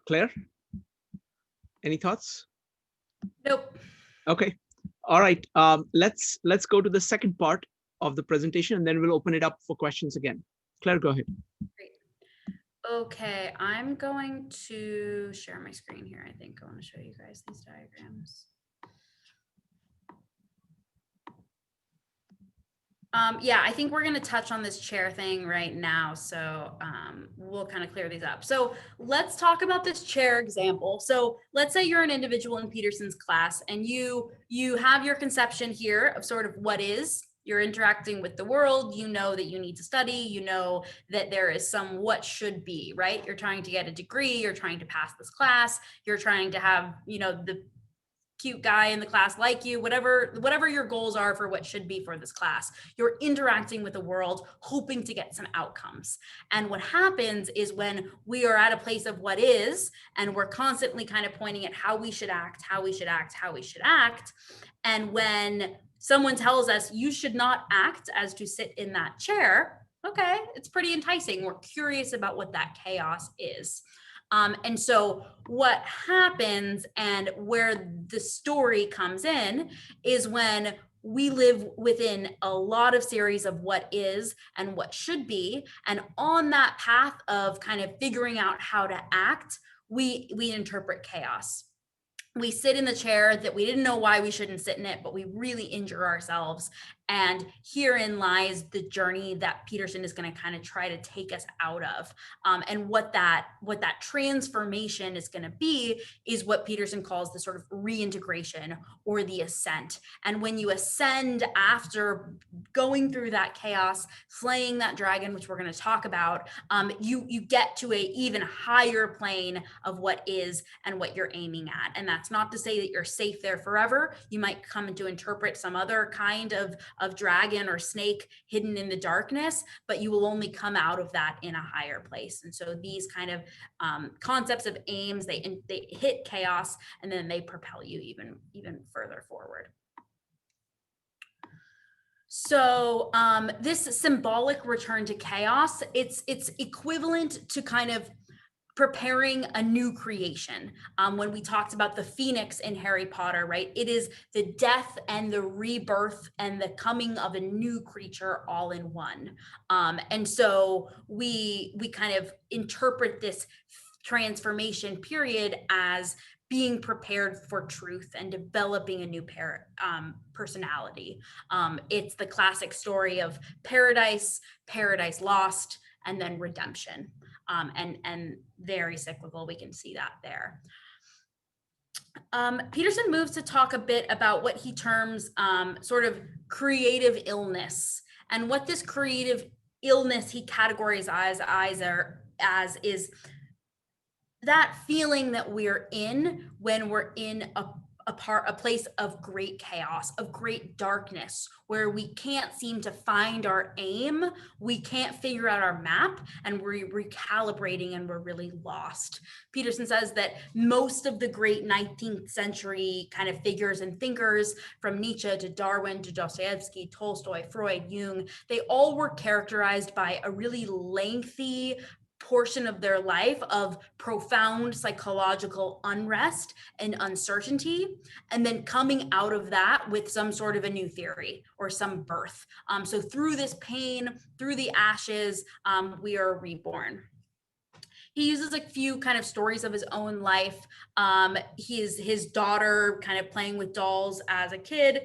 Claire, any thoughts?
Nope.
Okay. All right. Let's go to the second part of the presentation, and then we'll open it up for questions again. Claire, go ahead.
Great. Okay, I'm going to share my screen here. I think I want to show you guys these diagrams. Yeah, I think we're going to touch on this chair thing right now. So we'll kind of clear these up. So let's talk about this chair example. So let's say you're an individual in Peterson's class, and you have your conception here of sort of what is. You're interacting with the world. You know that you need to study. You know that there is some what should be, right? You're trying to get a degree. You're trying to pass this class. You're trying to have, the cute guy in the class like you, whatever your goals are for what should be for this class. You're interacting with the world, hoping to get some outcomes. And what happens is, when we are at a place of what is, and we're constantly kind of pointing at how we should act, and when someone tells us you should not act as to sit in that chair, okay, it's pretty enticing. We're curious about what that chaos is. And so what happens, and where the story comes in, is when we live within a lot of series of what is and what should be. And on that path of kind of figuring out how to act, we interpret chaos. We sit in the chair that we didn't know why we shouldn't sit in it, but we really injure ourselves. And herein lies the journey that Peterson is going to kind of try to take us out of. And what that transformation is going to be is what Peterson calls the sort of reintegration, or the ascent. And when you ascend after going through that chaos, slaying that dragon, which we're going to talk about, you get to a even higher plane of what is and what you're aiming at. And that's not to say that you're safe there forever. You might come to interpret some other kind of dragon or snake hidden in the darkness, but you will only come out of that in a higher place. And so these kind of concepts of aims, they hit chaos, and then they propel you even further forward. So this symbolic return to chaos, it's equivalent to kind of preparing a new creation. When we talked about the phoenix in Harry Potter, right? It is the death and the rebirth and the coming of a new creature all in one. And so we kind of interpret this transformation period as being prepared for truth and developing a new personality. It's the classic story of paradise lost, and then redemption. And very cyclical. We can see that there. Peterson moves to talk a bit about what he terms sort of creative illness, and what this creative illness he categorizes as is that feeling that we're in when we're in a place of great chaos, of great darkness, where we can't seem to find our aim, we can't figure out our map, and we're recalibrating and we're really lost. Peterson says that most of the great 19th century kind of figures and thinkers, from Nietzsche to Darwin to Dostoevsky, Tolstoy, Freud, Jung, they all were characterized by a really lengthy portion of their life of profound psychological unrest and uncertainty, and then coming out of that with some sort of a new theory or some birth. So through this pain, through the ashes, we are reborn. He uses a few kind of stories of his own life. His daughter kind of playing with dolls as a kid.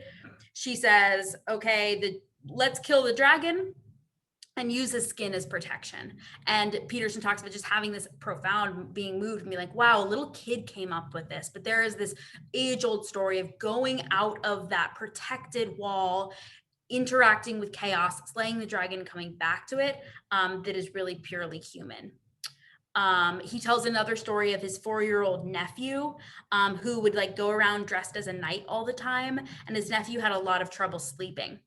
She says, okay, let's kill the dragon and use his skin as protection. And Peterson talks about just having this profound, being moved and be like, wow, a little kid came up with this. But there is this age-old story of going out of that protected wall, interacting with chaos, slaying the dragon, coming back to it, that is really purely human. He tells another story of his 4-year-old nephew, who would like go around dressed as a knight all the time. And his nephew had a lot of trouble sleeping.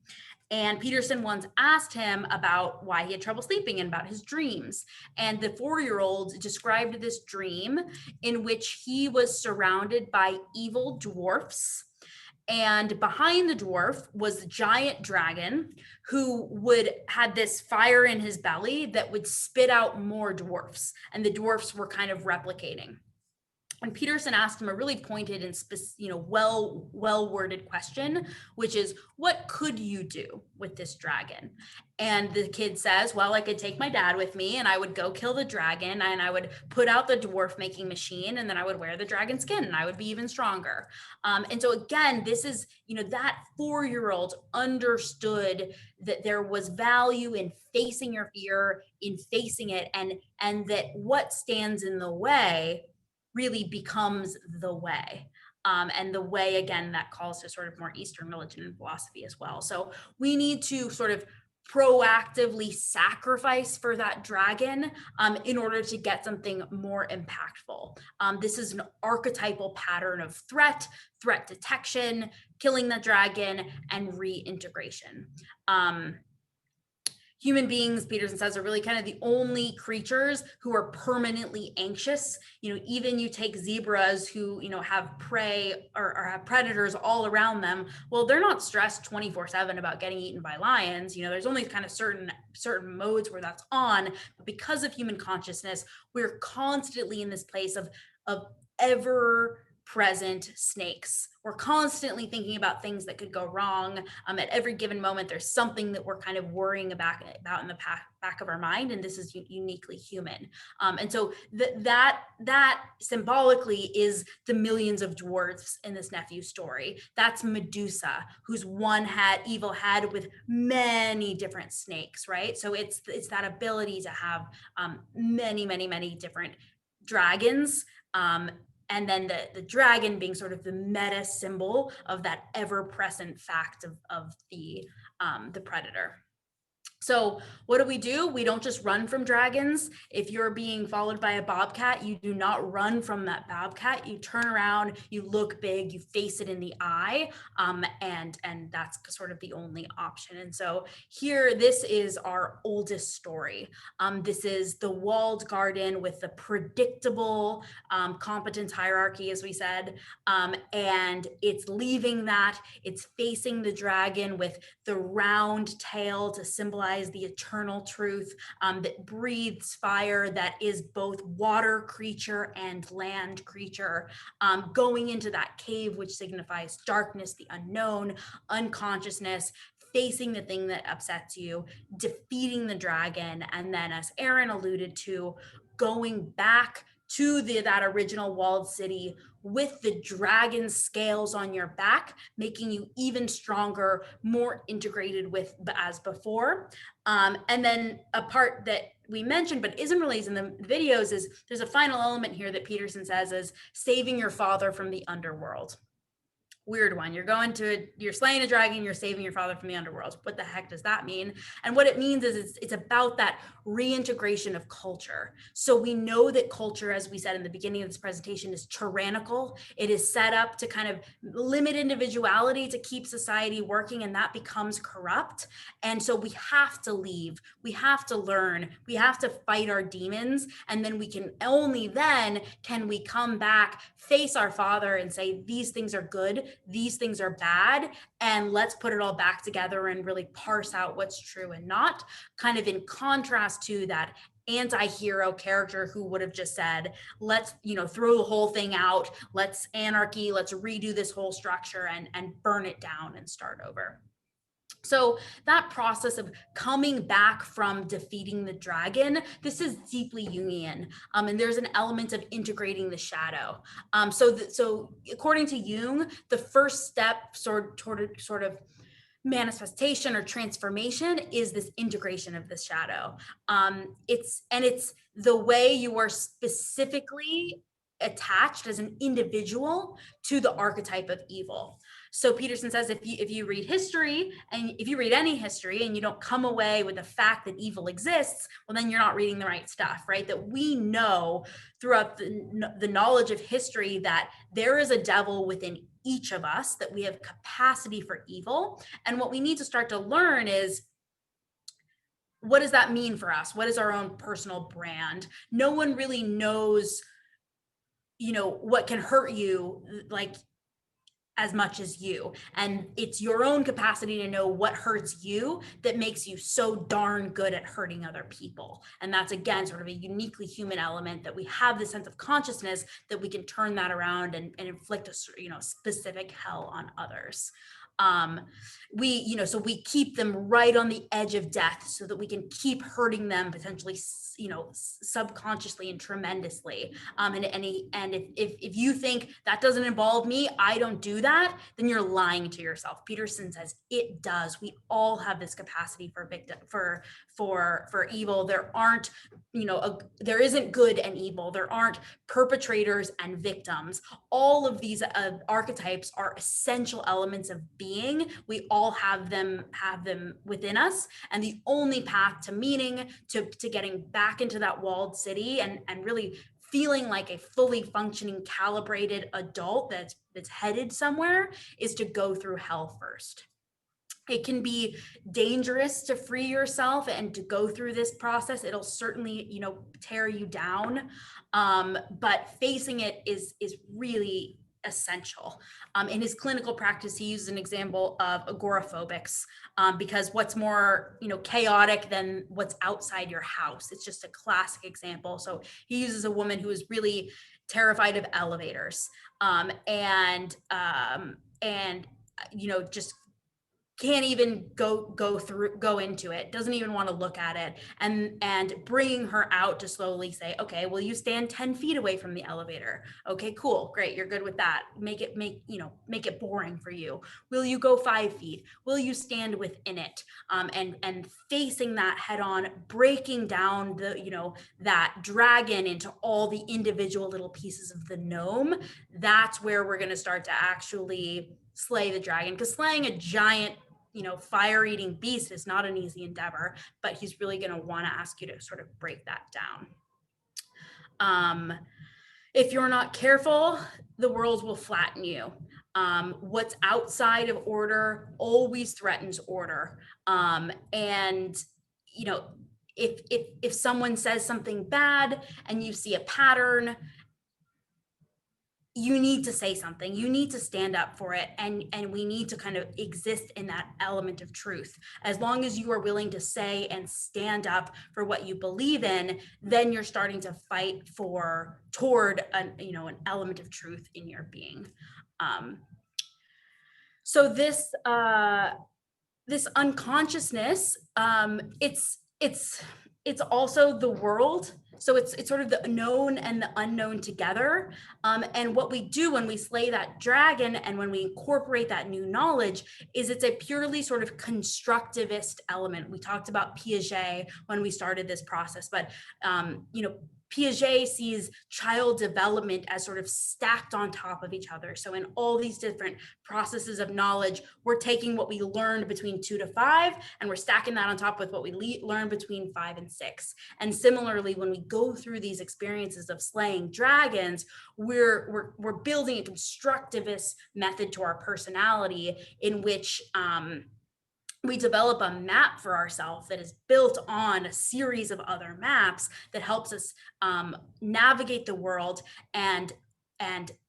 And Peterson once asked him about why he had trouble sleeping and about his dreams. And the 4-year-old described this dream in which he was surrounded by evil dwarfs. And behind the dwarf was the giant dragon who had this fire in his belly that would spit out more dwarfs. And the dwarfs were kind of replicating. And Peterson asked him a really pointed and well-worded question, which is, what could you do with this dragon? And the kid says, well, I could take my dad with me and I would go kill the dragon and I would put out the dwarf making machine and then I would wear the dragon skin and I would be even stronger. And so again, this is, that 4-year-old understood that there was value in facing your fear, in facing it, and that what stands in the way really becomes the way. And the way, again, that calls to sort of more Eastern religion and philosophy as well. So we need to sort of proactively sacrifice for that dragon in order to get something more impactful. This is an archetypal pattern of threat detection, killing the dragon, and reintegration. Human beings, Peterson says, are really kind of the only creatures who are permanently anxious. Even you take zebras who, have prey or have predators all around them. Well, they're not stressed 24/7 about getting eaten by lions. There's only kind of certain modes where that's on. But because of human consciousness, we're constantly in this place of ever present snakes. We're constantly thinking about things that could go wrong. At every given moment, there's something that we're kind of worrying about in the back of our mind, and this is uniquely human. And so that symbolically is the millions of dwarves in this nephew story. That's Medusa, who's one evil head with many different snakes, right? So it's that ability to have many, many, many different dragons. And then the dragon being sort of the meta symbol of that ever-present fact of the predator. So what do? We don't just run from dragons. If you're being followed by a bobcat, you do not run from that bobcat. You turn around, you look big, you face it in the eye, and that's sort of the only option. And so here, this is our oldest story. This is the walled garden with the predictable competence hierarchy, as we said, and it's leaving that. It's facing the dragon with the round tail to symbolize the eternal truth that breathes fire, that is both water creature and land creature, going into that cave, which signifies darkness, the unknown, unconsciousness, facing the thing that upsets you, defeating the dragon, and then, as Aaron alluded to, going back to that original walled city with the dragon scales on your back, making you even stronger, more integrated with as before. And then a part that we mentioned but isn't released in the videos is there's a final element here that Peterson says is saving your father from the underworld. weird one. You're slaying a dragon, you're saving your father from the underworld. What the heck does that mean? And what it means is it's about that reintegration of culture. So we know that culture, as we said in the beginning of this presentation, is tyrannical. It is set up to kind of limit individuality to keep society working, and that becomes corrupt. And so we have to leave, we have to learn, we have to fight our demons, and then only then can we come back, face our father and say, these things are good, these things are bad, and let's put it all back together and really parse out what's true and not, kind of in contrast to that anti-hero character who would have just said, let's throw the whole thing out, let's anarchy, let's redo this whole structure and burn it down and start over. So that process of coming back from defeating the dragon, this is deeply Jungian, and there's an element of integrating the shadow. So according to Jung, the first step sort of manifestation or transformation is this integration of the shadow. It's the way you are specifically attached as an individual to the archetype of evil. So Peterson says, if you read history, and if you read any history and you don't come away with the fact that evil exists, well, then you're not reading the right stuff, right? That we know throughout the knowledge of history that there is a devil within each of us, that we have capacity for evil. And what we need to start to learn is, what does that mean for us? What is our own personal brand? No one really knows, what can hurt you, like, as much as you. And it's your own capacity to know what hurts you that makes you so darn good at hurting other people. And that's, again, sort of a uniquely human element, that we have the sense of consciousness that we can turn that around and inflict a specific hell on others. So we keep them right on the edge of death so that we can keep hurting them potentially, subconsciously and tremendously. And if you think that doesn't involve me, I don't do that, then you're lying to yourself. Peterson says it does. We all have this capacity for evil. There aren't, there isn't good and evil. There aren't perpetrators and victims. All of these archetypes are essential elements of being. We all have them within us, and the only path to meaning, to getting back into that walled city and really feeling like a fully functioning, calibrated adult that's headed somewhere, is to go through hell first. It can be dangerous to free yourself and to go through this process. It'll certainly, tear you down, but facing it is really essential. In his clinical practice, he uses an example of agoraphobics, because what's more, chaotic than what's outside your house? It's just a classic example. So he uses a woman who is really terrified of elevators, and just can't even go into it, doesn't even want to look at it, and bringing her out to slowly say, okay, will you stand 10 feet away from the elevator? Okay, cool, great, you're good with that. Make it boring for you. Will you go 5 feet? Will you stand within it? And facing that head on, breaking down that dragon into all the individual little pieces of the gnome. That's where we're going to start to actually slay the dragon, because slaying a giant fire-eating beast is not an easy endeavor, but he's really going to want to ask you to sort of break that down. If you're not careful, the world will flatten you. What's outside of order always threatens order. And if someone says something bad and you see a pattern, you need to say something, you need to stand up for it, and we need to kind of exist in that element of truth. As long as you are willing to say and stand up for what you believe in, then you're starting to fight toward an element of truth in your being. So this unconsciousness, it's also the world. So it's sort of the known and the unknown together. And what we do when we slay that dragon and when we incorporate that new knowledge is it's a purely sort of constructivist element. We talked about Piaget when we started this process, but Piaget sees child development as sort of stacked on top of each other. So in all these different processes of knowledge, we're taking what we learned between 2 to 5, and we're stacking that on top with what we learned between 5 and 6. And similarly, when we go through these experiences of slaying dragons, we're building a constructivist method to our personality in which we develop a map for ourselves that is built on a series of other maps that helps us navigate the world and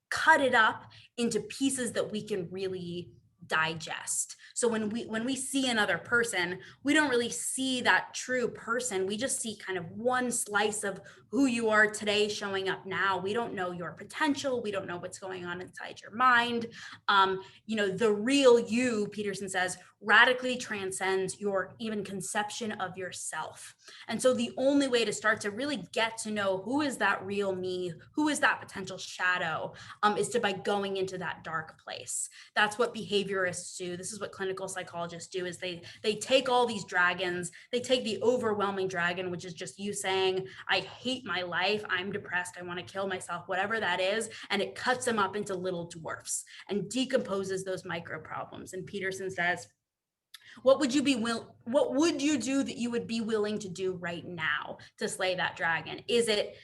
cut it up into pieces that we can really digest. So when we see another person, we don't really see that true person. We just see kind of one slice of who you are today showing up now. We don't know your potential. We don't know what's going on inside your mind. The real you, Peterson says, radically transcends your even conception of yourself. And so the only way to start to really get to know who is that real me, who is that potential shadow, is by going into that dark place. That's what behaviorists do. This is what clinical psychologists do, is they take all these dragons, they take the overwhelming dragon, which is just you saying, I hate my life, I'm depressed, I want to kill myself, whatever that is, and it cuts them up into little dwarfs and decomposes those micro problems. And Peterson says, what would you do that you would be willing to do right now to slay that dragon? Is it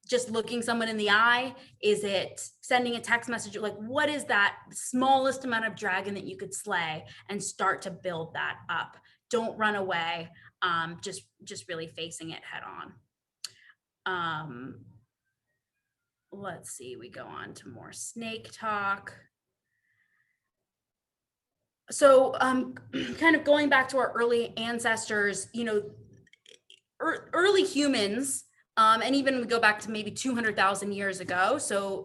just looking someone in the eye? Is it sending a text message? Like, what is that smallest amount of dragon that you could slay and start to build that up? Don't run away. Just really facing it head on. Let's see, we go on to more snake talk. So kind of going back to our early ancestors, early humans, and even we go back to maybe 200,000 years ago. So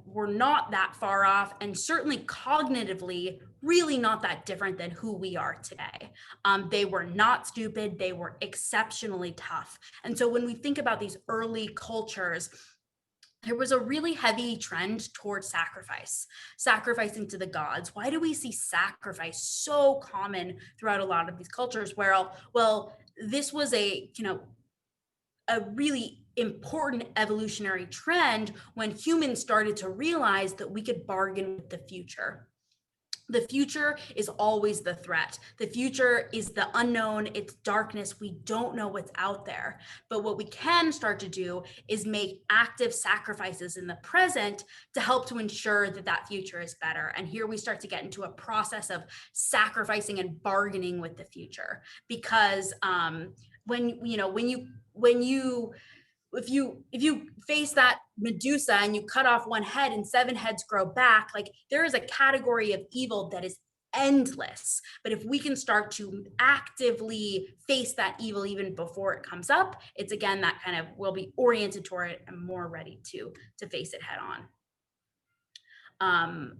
we're not that far off, and certainly cognitively, really not that different than who we are today. They were not stupid. They were exceptionally tough. And so when we think about these early cultures, there was a really heavy trend towards sacrificing to the gods. Why do we see sacrifice so common throughout a lot of these cultures? Well, this was a really important evolutionary trend when humans started to realize that we could bargain with the future. The future is always the threat. The future is the unknown, it's darkness, we don't know what's out there. But what we can start to do is make active sacrifices in the present to help to ensure that that future is better. And here we start to get into a process of sacrificing and bargaining with the future. Because if you face that Medusa and you cut off one head and 7 heads grow back, like there is a category of evil that is endless. But if we can start to actively face that evil even before it comes up, it's again that kind of will be oriented toward it and more ready to face it head on.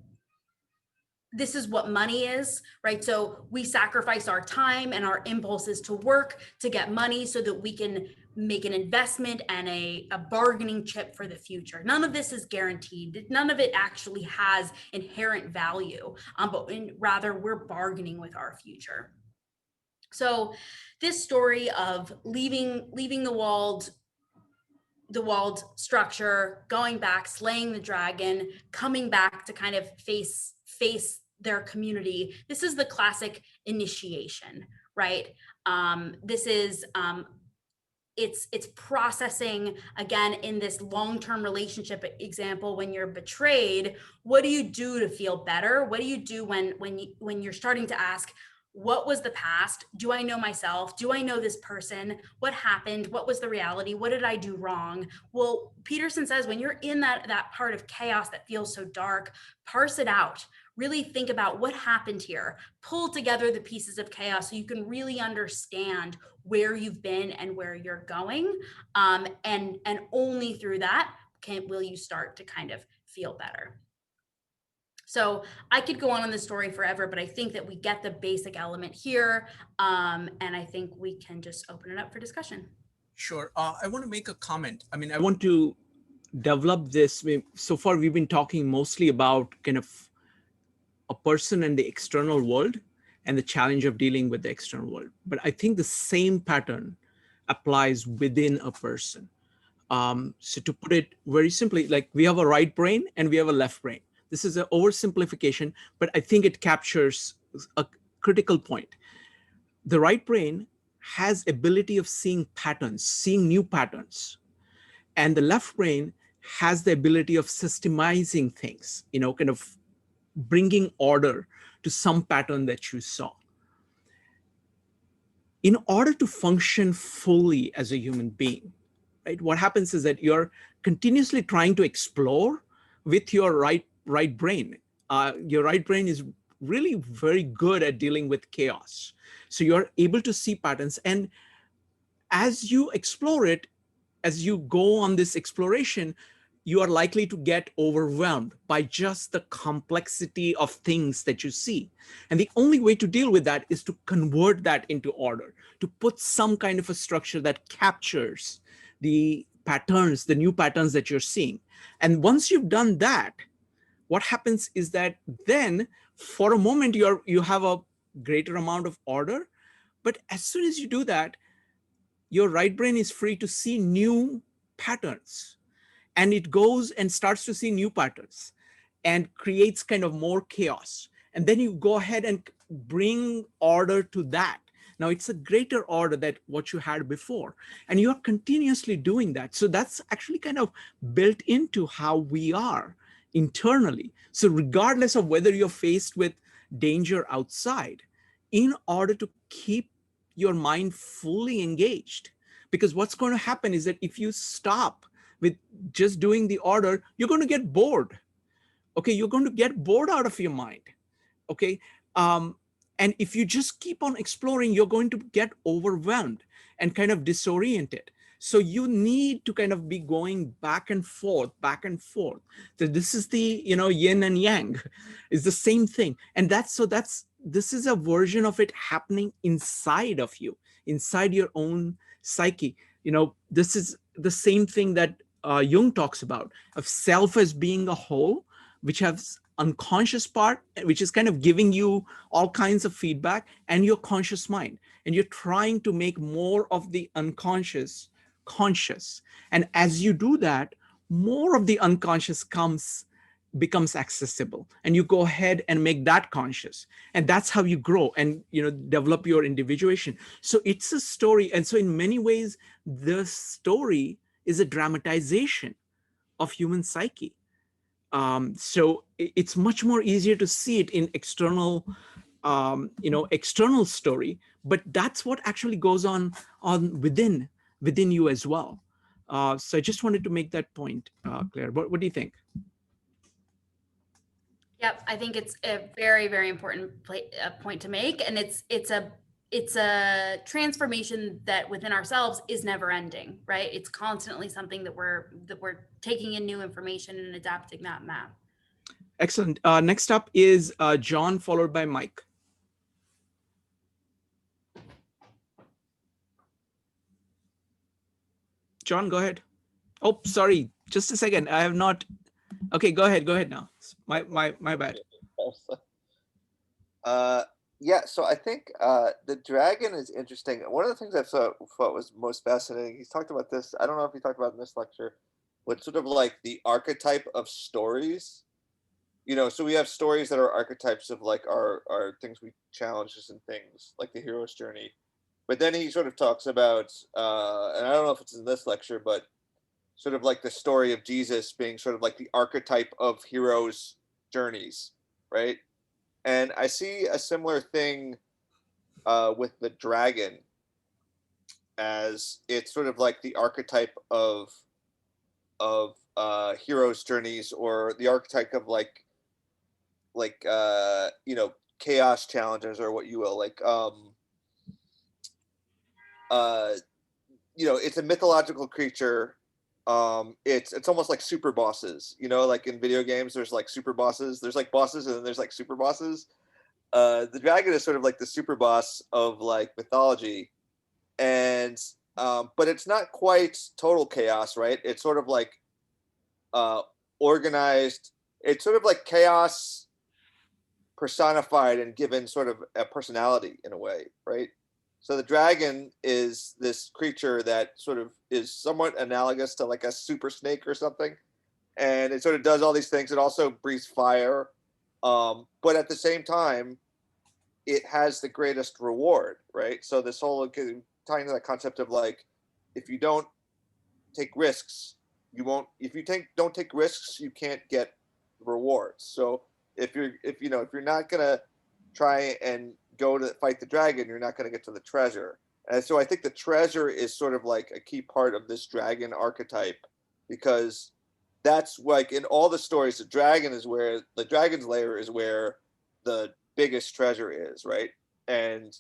This is what money is, right? So we sacrifice our time and our impulses to work to get money so that we can make an investment and a bargaining chip for the future. None of this is guaranteed. None of it actually has inherent value, but rather we're bargaining with our future. So this story of leaving the walled structure, going back, slaying the dragon, coming back to kind of face their community. This is the classic initiation, right? This is it's processing, again, in this long-term relationship example. When you're betrayed, what do you do to feel better? What do you do when you're starting to ask, what was the past? Do I know myself? Do I know this person? What happened? What was the reality? What did I do wrong? Well, Peterson says when you're in that part of chaos that feels so dark, parse it out. Really think about what happened here. Pull together the pieces of chaos so you can really understand where you've been and where you're going. And only through that will you start to kind of feel better. So I could go on this story forever, but I think that we get the basic element here. And I think we can just open it up for discussion.
Sure. I want to make a comment. I mean, I want to develop this. So far, we've been talking mostly about kind of a person and the external world and the challenge of dealing with the external world. But I think the same pattern applies within a person. So to put it very simply, like we have a right brain and we have a left brain. This is an oversimplification, but I think it captures a critical point. The right brain has ability of seeing patterns, seeing new patterns. And the left brain has the ability of systemizing things, kind of bringing order to some pattern that you saw. In order to function fully as a human being, right, what happens is that you're continuously trying to explore with your right brain. Your right brain is really very good at dealing with chaos. So you're able to see patterns. And as you explore it, as you go on this exploration, you are likely to get overwhelmed by just the complexity of things that you see. And the only way to deal with that is to convert that into order, to put some kind of a structure that captures the patterns, the new patterns that you're seeing. And once you've done that, what happens is that then for a moment you have a greater amount of order. But as soon as you do that, your right brain is free to see new patterns, and it goes and starts to see new patterns and creates kind of more chaos. And then you go ahead and bring order to that. Now it's a greater order than what you had before, and you're continuously doing that. So that's actually kind of built into how we are internally. So regardless of whether you're faced with danger outside, in order to keep your mind fully engaged, because what's going to happen is that if you stop with just doing the order, you're going to get bored. Okay, you're going to get bored out of your mind. Okay, and if you just keep on exploring, you're going to get overwhelmed and kind of disoriented. So you need to kind of be going back and forth, back and forth. So this is the yin and yang, is the same thing. And this is a version of it happening inside of you, inside your own psyche. This is the same thing that Jung talks about, of self as being a whole, which has unconscious part, which is kind of giving you all kinds of feedback, and your conscious mind. And you're trying to make more of the unconscious conscious. And as you do that, more of the unconscious becomes accessible, and you go ahead and make that conscious. And that's how you grow and develop your individuation. So it's a story. And so in many ways, the story is a dramatization of human psyche. So it's much more easier to see it in external story, but that's what actually goes on within you as well. So I just wanted to make that point, Claire. What do you think?
Yep, I think it's a very, very important point to make, and it's a transformation that within ourselves is never ending, right? It's constantly something that we're taking in new information and adapting that map.
Excellent. Next up is John, followed by Mike. John, go ahead. Oh, sorry, just a second. I have not. Okay, go ahead now. My bad.
Yeah, so I think the dragon is interesting. One of the things I thought was most fascinating, he's talked about this, I don't know if he talked about in this lecture, but sort of like the archetype of stories. So we have stories that are archetypes of like our things, we challenges and things, like the hero's journey. But then he sort of talks about, and I don't know if it's in this lecture, but sort of like the story of Jesus being sort of like the archetype of heroes' journeys, right? And I see a similar thing with the dragon, as it's sort of like the archetype of heroes' journeys, or the archetype of like chaos challenges, or what you will, like it's a mythological creature. It's almost like super bosses, like in video games, there's like super bosses, there's like bosses, and then there's like super bosses. The dragon is sort of like the super boss of like mythology, and but it's not quite total chaos, right? It's sort of like organized. It's sort of like chaos personified and given sort of a personality in a way, right? So the dragon is this creature that sort of is somewhat analogous to like a super snake or something, and it sort of does all these things. It also breathes fire, but at the same time, it has the greatest reward, right? So this whole tying to that concept of like, if you don't take risks, you won't. If you don't take risks, you can't get rewards. So if you're not gonna try and go to fight the dragon, you're not gonna get to the treasure. And so I think the treasure is sort of like a key part of this dragon archetype, because that's like in all the stories, the dragon's lair is where the biggest treasure is, right? And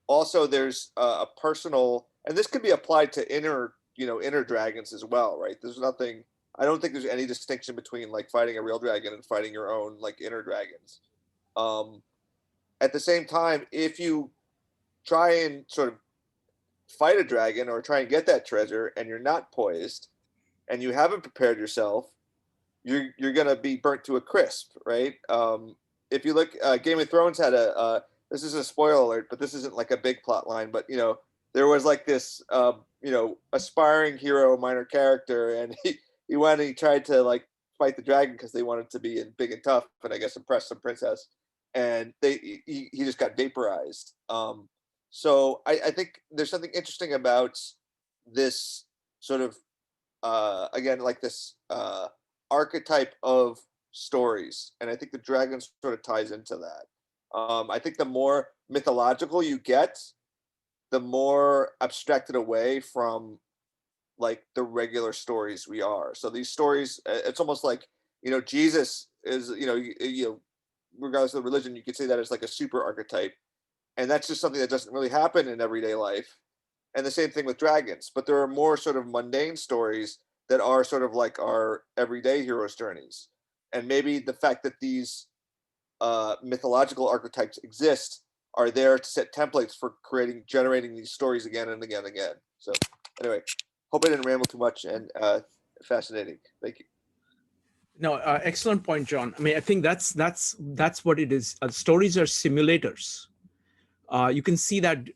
also there's a personal, and this could be applied to inner dragons as well, right? I don't think there's any distinction between like fighting a real dragon and fighting your own like inner dragons. At the same time, if you try and sort of fight a dragon or try and get that treasure and you're not poised and you haven't prepared yourself, you're gonna be burnt to a crisp, right? If you look, Game of Thrones had this is a spoiler alert, but this isn't like a big plot line, but there was like this aspiring hero minor character, and he went and he tried to like fight the dragon because they wanted to be big and tough and I guess impress some princess, and he just got vaporized. So I think there's something interesting about this sort of again like this archetype of stories, and I think the dragon sort of ties into that. I think the more mythological you get, the more abstracted away from like the regular stories we are. So these stories, it's almost like Jesus is regardless of the religion, you could say that as like a super archetype, and that's just something that doesn't really happen in everyday life. And the same thing with dragons, but there are more sort of mundane stories that are sort of like our everyday heroes' journeys. And maybe the fact that these mythological archetypes exist are there to set templates for generating these stories again and again and again. So anyway, hope I didn't ramble too much, and fascinating. Thank you.
No, excellent point, John. I mean, I think that's what it is. Stories are simulators. You can see that,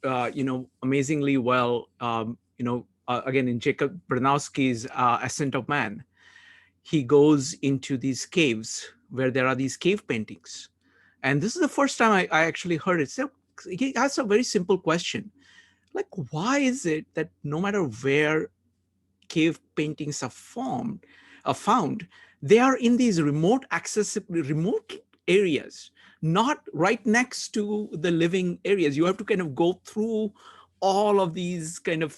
amazingly well, again, in Jacob Bronowski's Ascent of Man. He goes into these caves where there are these cave paintings. And this is the first time I actually heard it. So he asks a very simple question. Like, why is it that no matter where cave paintings are found, they are in these remote areas, not right next to the living areas? You have to kind of go through all of these kind of,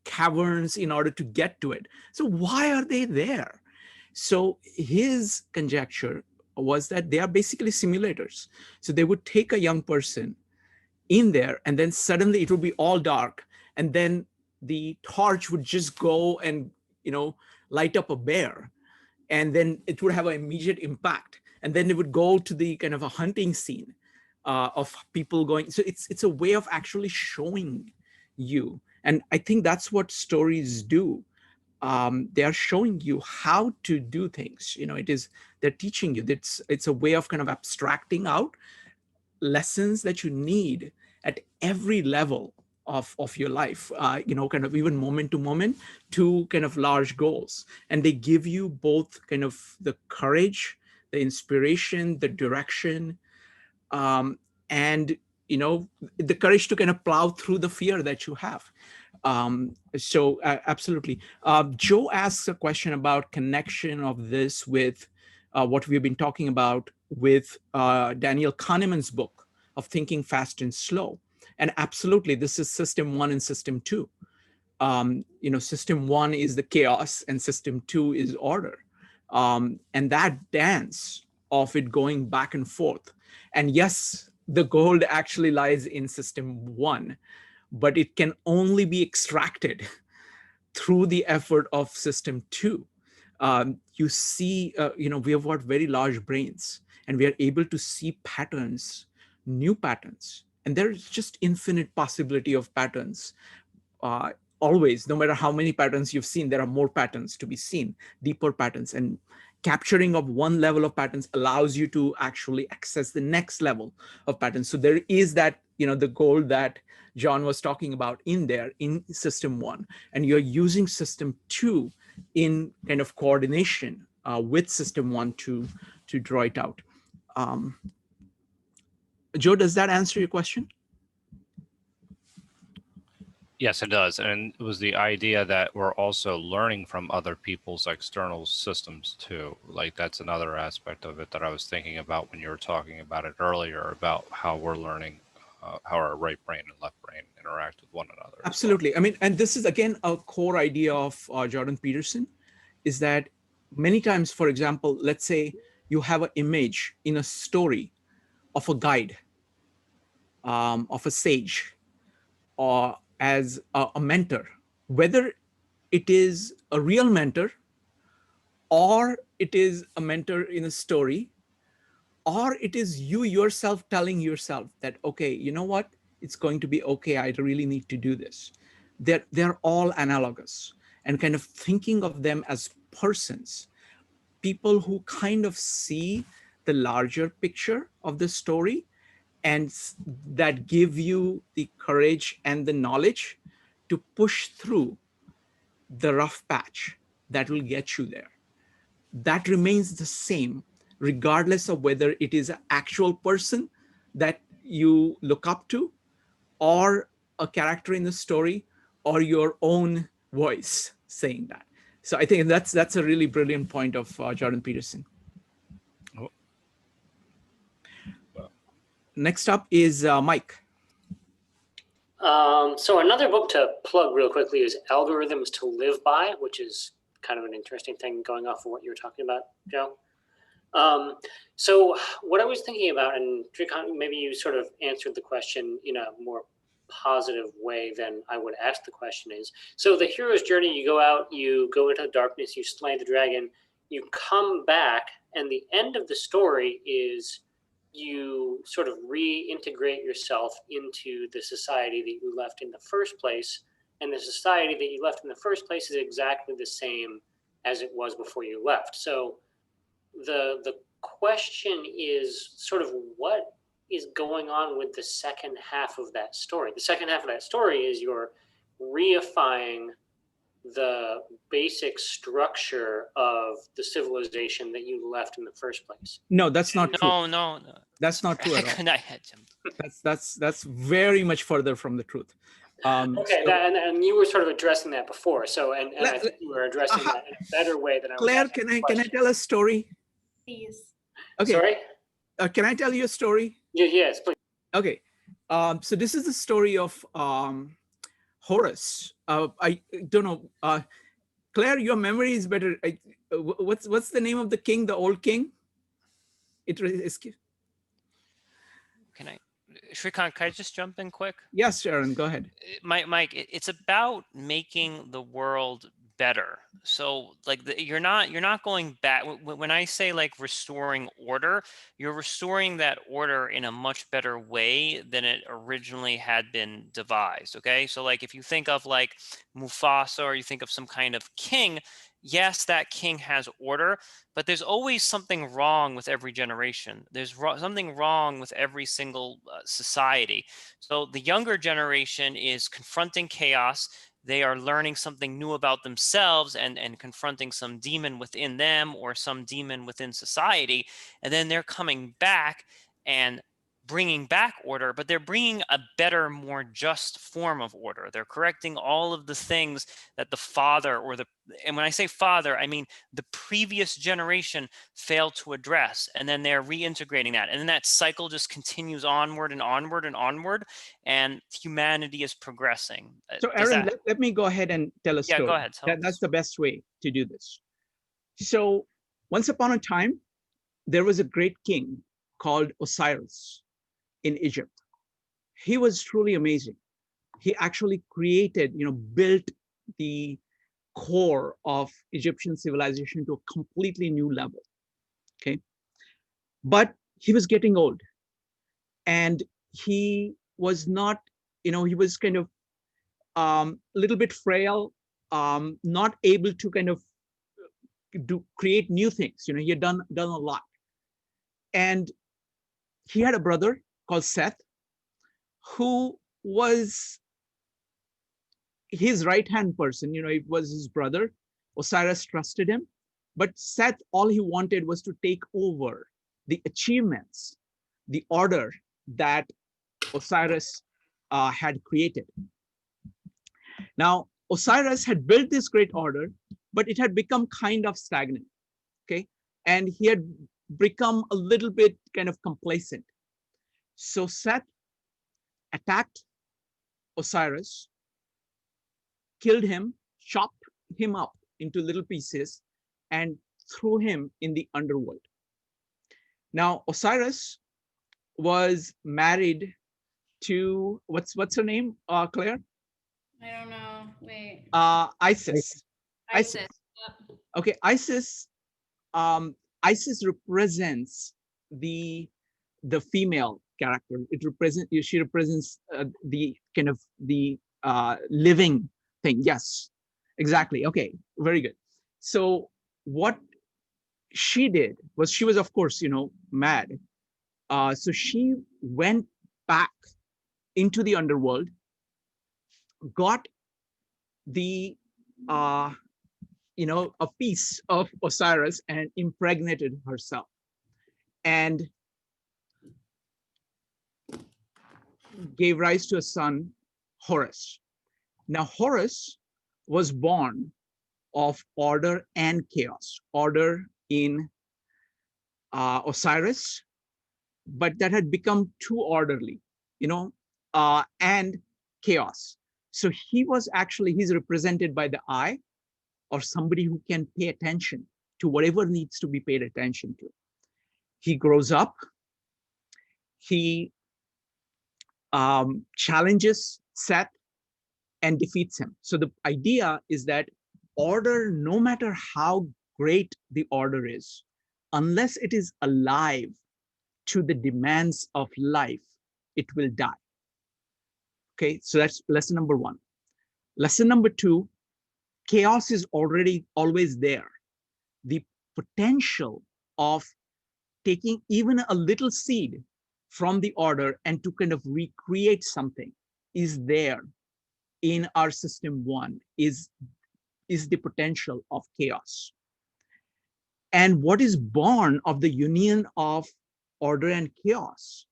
caverns in order to get to it. So why are they there? So his conjecture was that they are basically simulators. So they would take a young person in there, and then suddenly it would be all dark, and then the torch would just go and light up a bear, and then it would have an immediate impact, and then it would go to the kind of a hunting scene of people going. So it's a way of actually showing you, and I think that's what stories do. They are showing you how to do things. They're teaching you. It's a way of kind of abstracting out lessons that you need at every level of your life, kind of even moment to moment to kind of large goals. And they give you both kind of the courage, the inspiration, the direction, and the courage to kind of plow through the fear that you have. So absolutely. Joe asks a question about connection of this with what we've been talking about with Daniel Kahneman's book of Thinking Fast and Slow. And absolutely, this is system 1 and system 2. System 1 is the chaos and system 2 is order. And that dance of it going back and forth. And yes, the gold actually lies in system 1, but it can only be extracted through the effort of system 2. You see, we have got very large brains, and we are able to see patterns, new patterns, and there's just infinite possibility of patterns. Always, no matter how many patterns you've seen, there are more patterns to be seen, deeper patterns. And capturing of one level of patterns allows you to actually access the next level of patterns. So there is that, the goal that John was talking about in there in system 1, and you're using system 2 in kind of coordination with system 1 to draw it out. Joe, does that answer your question?
Yes, it does. And it was the idea that we're also learning from other people's external systems too. Like that's another aspect of it that I was thinking about when you were talking about it earlier, about how we're learning how our right brain and left brain interact with one another.
Absolutely. I mean, and this is again a core idea of Jordan Peterson, is that many times, for example, let's say you have an image in a story of a guide, of a sage, or as a mentor, whether it is a real mentor or it is a mentor in a story, or it is you yourself telling yourself that, okay, you know what, it's going to be okay, I really need to do this. They're all analogous, and kind of thinking of them as persons, people who kind of see the larger picture of the story, and that give you the courage and the knowledge to push through the rough patch that will get you there. That remains the same, regardless of whether it is an actual person that you look up to, or a character in the story, or your own voice saying that. So I think that's a really brilliant point of Jordan Peterson. Next up is Mike.
So another book to plug real quickly is Algorithms to Live By, which is kind of an interesting thing going off of what you were talking about, Joe. So what I was thinking about, and maybe you sort of answered the question in a more positive way than I would ask the question is, so the hero's journey, you go out, you go into the darkness, you slay the dragon, you come back, and the end of the story is you sort of reintegrate yourself into the society that you left in the first place. And the society that you left in the first place is exactly the same as it was before you left. So the question is sort of what is going on with the second half of that story. The second half of that story is you're reifying the basic structure of the civilization that you left in the first place.
No, that's not true.
No.
That's not true at all.
I had jumped.
That's very much further from the truth.
Okay,
so,
and you were sort of addressing that before. So, and I think you were addressing that in a better way than I was.
Claire, can I tell a story?
Please.
Okay.
Sorry?
Can I tell you a story?
Yes, please.
Okay. So this is the story of Horus. I don't know. Claire, your memory is better. What's the name of the king, the old king?
Shrikant, can I just jump in quick?
Yes, Sharon, go ahead.
Mike, it's about making the world better. So like you're not going back. When I say like restoring order, you're restoring that order in a much better way than it originally had been devised. Okay. So like if you think of like Mufasa, or you think of some kind of king, yes, that king has order, but there's always something wrong with every generation. There's something wrong with every single society. So the younger generation is confronting chaos. They are learning something new about themselves and confronting some demon within them or some demon within society. And then they're coming back and bringing back order, but they're bringing a better, more just form of order. They're correcting all of the things that the father and when I say father, I mean the previous generation failed to address, and then they're reintegrating that. And then that cycle just continues onward and onward and onward, and humanity is progressing.
So Aaron, let me go ahead and tell a story.
Yeah, go ahead.
That's the best way to do this. So once upon a time, there was a great king called Osiris in Egypt. He was truly amazing. He actually created, built the core of Egyptian civilization to a completely new level. Okay. But he was getting old, and he was not, he was kind of a little bit frail, not able to kind of create new things. You know, he had done a lot. And he had a brother called Seth, who was his right-hand person. You know, it was his brother. Osiris trusted him, but Seth, all he wanted was to take over the achievements, the order that Osiris had created. Now, Osiris had built this great order, but it had become kind of stagnant, okay? And he had become a little bit kind of complacent. So Seth attacked Osiris, killed him, chopped him up into little pieces, and threw him in the underworld. Now, Osiris was married to, what's her name, Claire?
I don't know. Wait.
Isis.
Isis. Yep.
Okay, Isis. Isis represents the female character. She represents the kind of the living thing. Yes, exactly. Okay, very good. So what she did was, she was, of course, you know, mad. So she went back into the underworld, got the you know, a piece of Osiris and impregnated herself, and gave rise to a son, Horus. Now, Horus was born of order and chaos. Order in Osiris, but that had become too orderly, you know, and chaos. So he was actually, he's represented by the eye, or somebody who can pay attention to whatever needs to be paid attention to. He grows up, he challenges Seth and defeats him. So the idea is that order, no matter how great the order is, unless it is alive to the demands of life, it will die. Okay, so that's lesson number one. Lesson number two, chaos is already always there. The potential of taking even a little seed from the order and to kind of recreate something is there in our system one, is the potential of chaos. And what is born of the union of order and chaos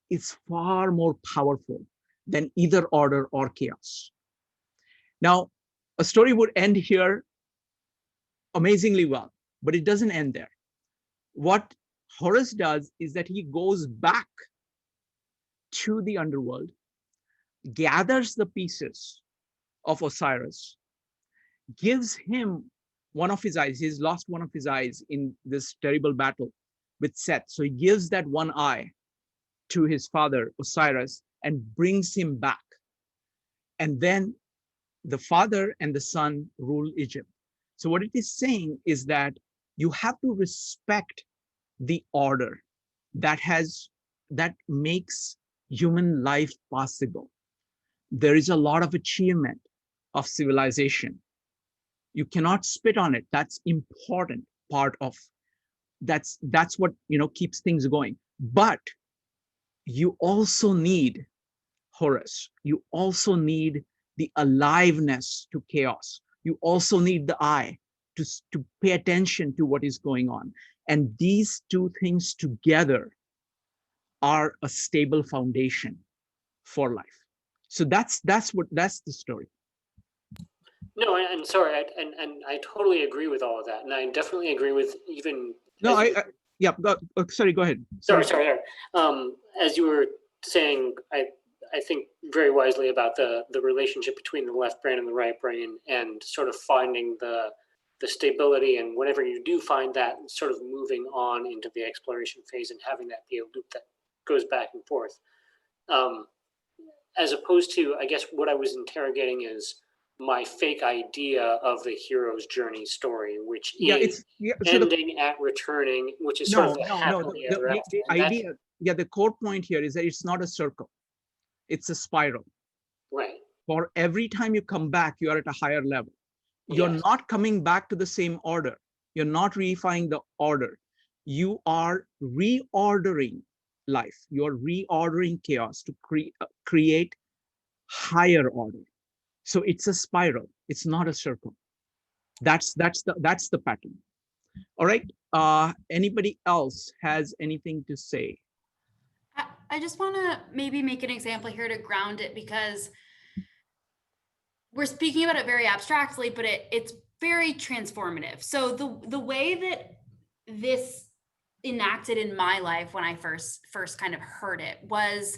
is far more powerful than either order or chaos. Now, a story would end here amazingly well, but it doesn't end there. What Horus does is that he goes back to the underworld, gathers the pieces of Osiris, gives him one of his eyes. He's lost one of his eyes in this terrible battle with Seth. So he gives that one eye to his father, Osiris, and brings him back. And then the father and the son rule Egypt. So what it is saying is that you have to respect the order that makes human life possible. There is a lot of achievement of civilization. You cannot spit on it. That's important part of, that's what, you know, keeps things going. But you also need Horus. You also need the aliveness to chaos. You also need the eye to pay attention to what is going on. And these two things together are a stable foundation for life. So that's the story.
No, and sorry, and I totally agree with all of that, and I definitely agree with even.
No, yeah. Sorry, go ahead.
Sorry. As you were saying, I think very wisely about the relationship between the left brain and the right brain, and sort of finding the stability, and whenever you do find that, sort of moving on into the exploration phase and having that be a loop that goes back and forth. As opposed to, I guess what I was interrogating is my fake idea of the hero's journey story, which is ending at returning, which is sort of the happily ever after.
The idea, the core point here is that it's not a circle, it's a spiral.
Right.
For every time you come back, you are at a higher level. You're not coming back to the same order. You're not reifying the order. You are reordering life. You're reordering chaos to create higher order. So it's a spiral. It's not a circle. That's the pattern. All right. Anybody else has anything to say?
I just want to maybe make an example here to ground it, because we're speaking about it very abstractly, but it's very transformative. So the way that this enacted in my life when I first kind of heard it was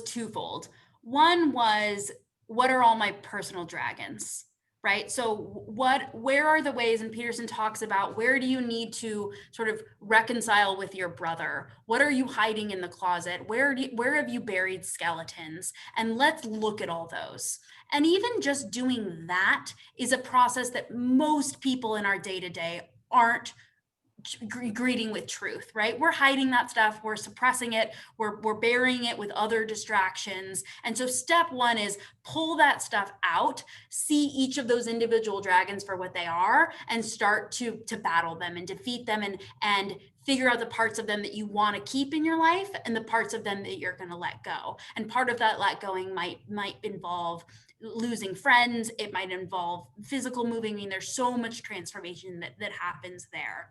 twofold. One was, what are all my personal dragons? Right? So where are the ways, and Peterson talks about, where do you need to sort of reconcile with your brother? What are you hiding in the closet? Where have you buried skeletons? And let's look at all those. And even just doing that is a process that most people in our day-to-day aren't greeting with truth, right? We're hiding that stuff, we're suppressing it, we're burying it with other distractions. And so step one is pull that stuff out, see each of those individual dragons for what they are, and start to battle them and defeat them, and figure out the parts of them that you want to keep in your life and the parts of them that you're going to let go. And part of that let going might involve losing friends, it might involve physical moving. I mean, there's so much transformation that happens there.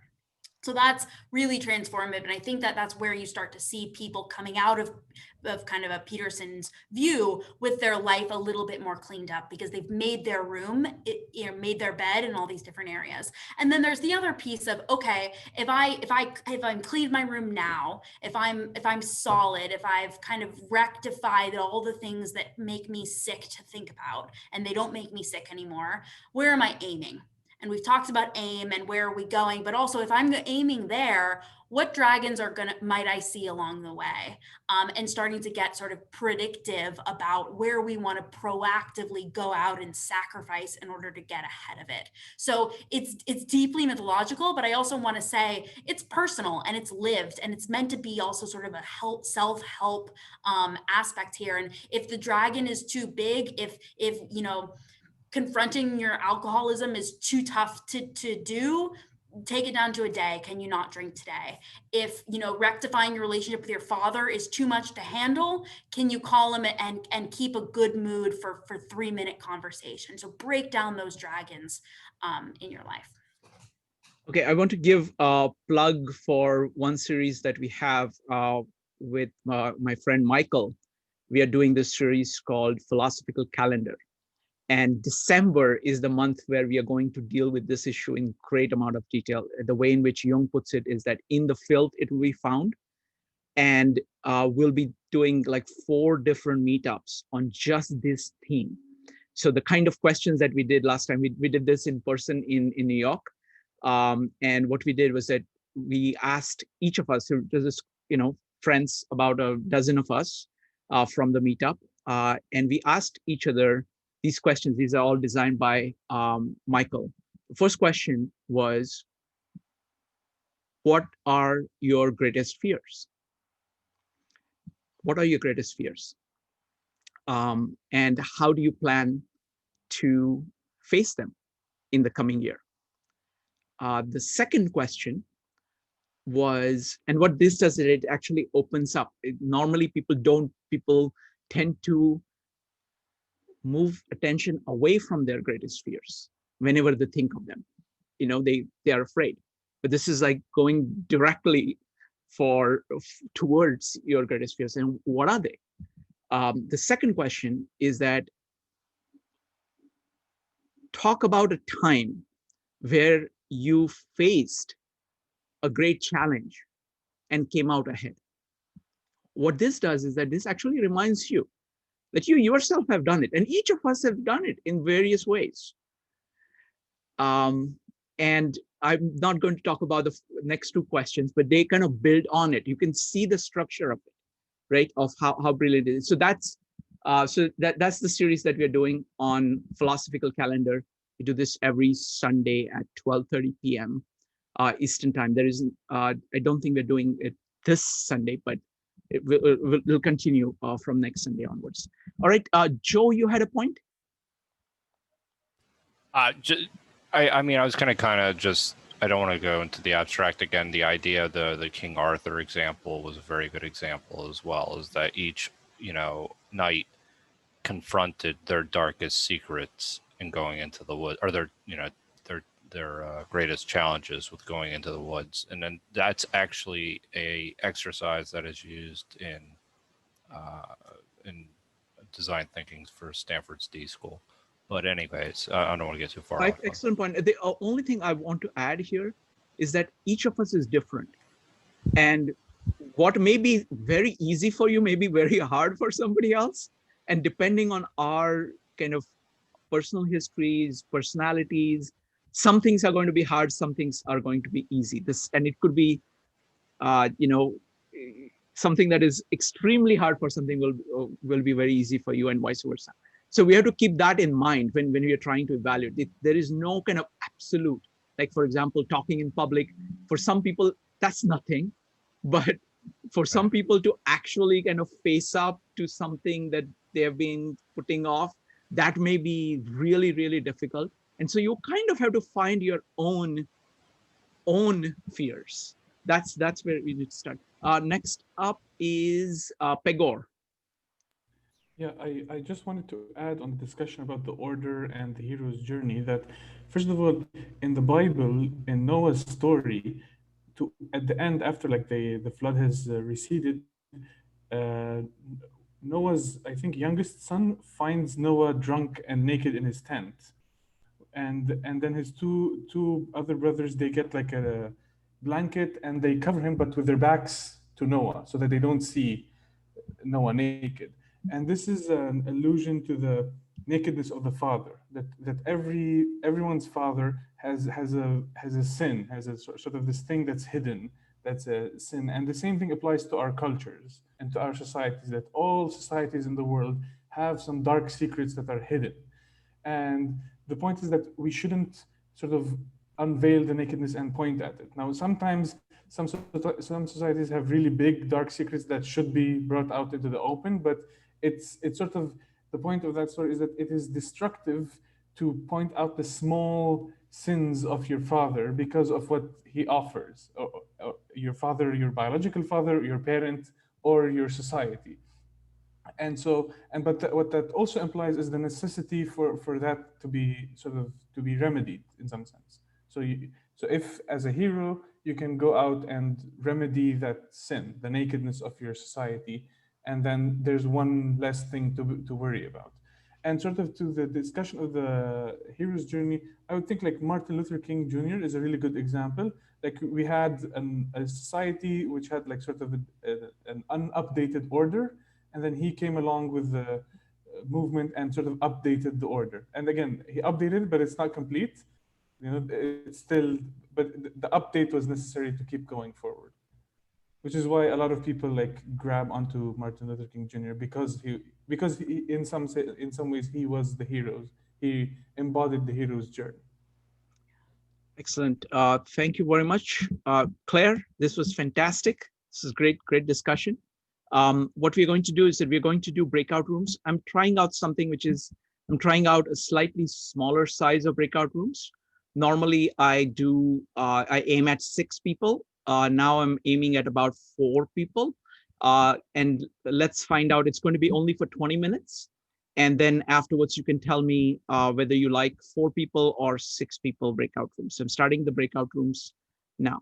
So that's really transformative. And I think that that's where you start to see people coming out of kind of a Peterson's view with their life a little bit more cleaned up, because they've made their room, made their bed in all these different areas. And then there's the other piece of, okay, if I'm cleaned my room now, if I'm solid, if I've kind of rectified all the things that make me sick to think about, and they don't make me sick anymore, where am I aiming? And we've talked about aim and where are we going, but also if I'm aiming there, what dragons might I see along the way? And starting to get sort of predictive about where we want to proactively go out and sacrifice in order to get ahead of it. So it's deeply mythological, but I also want to say it's personal and it's lived, and it's meant to be also sort of a self-help aspect here. And if the dragon is too big, if confronting your alcoholism is too tough to do, take it down to a day. Can you not drink today? If rectifying your relationship with your father is too much to handle, can you call him and keep a good mood for 3-minute conversation? So break down those dragons in your life.
Okay, I want to give a plug for one series that we have with my friend Michael. We are doing this series called Philosophical Calendar. And December is the month where we are going to deal with this issue in great amount of detail. The way in which Jung puts it is that in the filth it will be found. And we'll be doing like 4 different meetups on just this theme. So the kind of questions that we did last time, we did this in person in New York. And what we did was that we asked each of us, there's friends, about a dozen of us from the meetup. And we asked each other these questions. These are all designed by Michael. The first question was, what are your greatest fears? What are your greatest fears? And how do you plan to face them in the coming year? The second question was, and what this does is it actually opens up. Normally people tend to move attention away from their greatest fears whenever they think of them. They are afraid. But this is like going directly towards your greatest fears. And what are they? The second question is that talk about a time where you faced a great challenge and came out ahead. What this does is that this actually reminds you that you yourself have done it, and each of us have done it in various ways. And I'm not going to talk about the next 2 questions, but they kind of build on it. You can see the structure of it, right? Of how brilliant it is. So that's the series that we're doing on Philosophical Calendar. We do this every Sunday at 12:30 p.m. Eastern time. There isn't. I don't think we're doing it this Sunday, but we'll continue from next Sunday onwards. All right, Joe, you had a point?
I mean, I was going to kind of just I don't want to go into the abstract again. The idea, the King Arthur example was a very good example as well, is that each, knight confronted their darkest secrets in going into the wood, or their greatest challenges with going into the woods. And then that's actually a exercise that is used in design thinking for Stanford's D School. But anyways, I don't want to get too far off.
Excellent point. The only thing I want to add here is that each of us is different. And what may be very easy for you may be very hard for somebody else. And depending on our kind of personal histories, personalities, some things are going to be hard, some things are going to be easy. And it could be, something that is extremely hard for something will be very easy for you, and vice versa. So we have to keep that in mind when we are trying to evaluate. There is no kind of absolute, like for example, talking in public, for some people, that's nothing. But for some people to actually kind of face up to something that they have been putting off, that may be really, really difficult. And so you kind of have to find your own fears. That's where we need to start. Next up is Pegor.
Yeah, I just wanted to add on the discussion about the order and the hero's journey that, first of all, in the Bible, in Noah's story, at the end, after like the flood has receded, Noah's, I think, youngest son finds Noah drunk and naked in his tent. And then his two other brothers, they get like a blanket and they cover him, but with their backs to Noah so that they don't see Noah naked. And this is an allusion to the nakedness of the father, that everyone's father has a sin, has a sort of this thing that's hidden, that's a sin. And the same thing applies to our cultures and to our societies, that all societies in the world have some dark secrets that are hidden. And the point is that we shouldn't sort of unveil the nakedness and point at it. Now, sometimes some societies have really big dark secrets that should be brought out into the open, but it's sort of, the point of that story is that it is destructive to point out the small sins of your father because of what he offers, your father, your biological father, your parent, or your society. And so, what that also implies is the necessity for that to be to be remedied in some sense. So if as a hero you can go out and remedy that sin, the nakedness of your society, and then there's one less thing to worry about. And sort of to the discussion of the hero's journey, I would think like Martin Luther King Jr. is a really good example. Like we had a society which had like sort of an unupdated order, and then he came along with the movement and sort of updated the order. And again, he updated, but it's not complete. It's still, but the update was necessary to keep going forward. Which is why a lot of people like grab onto Martin Luther King Jr. because he in some ways he was the hero. He embodied the hero's journey.
Excellent. Thank you very much, Claire. This was fantastic. This is great discussion. What we're going to do is that we're going to do breakout rooms. I'm trying out something which is, I'm trying out a slightly smaller size of breakout rooms. Normally I aim at 6 people. Now I'm aiming at about 4 people. And let's find out, it's going to be only for 20 minutes. And then afterwards, you can tell me whether you like 4 people or 6 people breakout rooms. So I'm starting the breakout rooms now.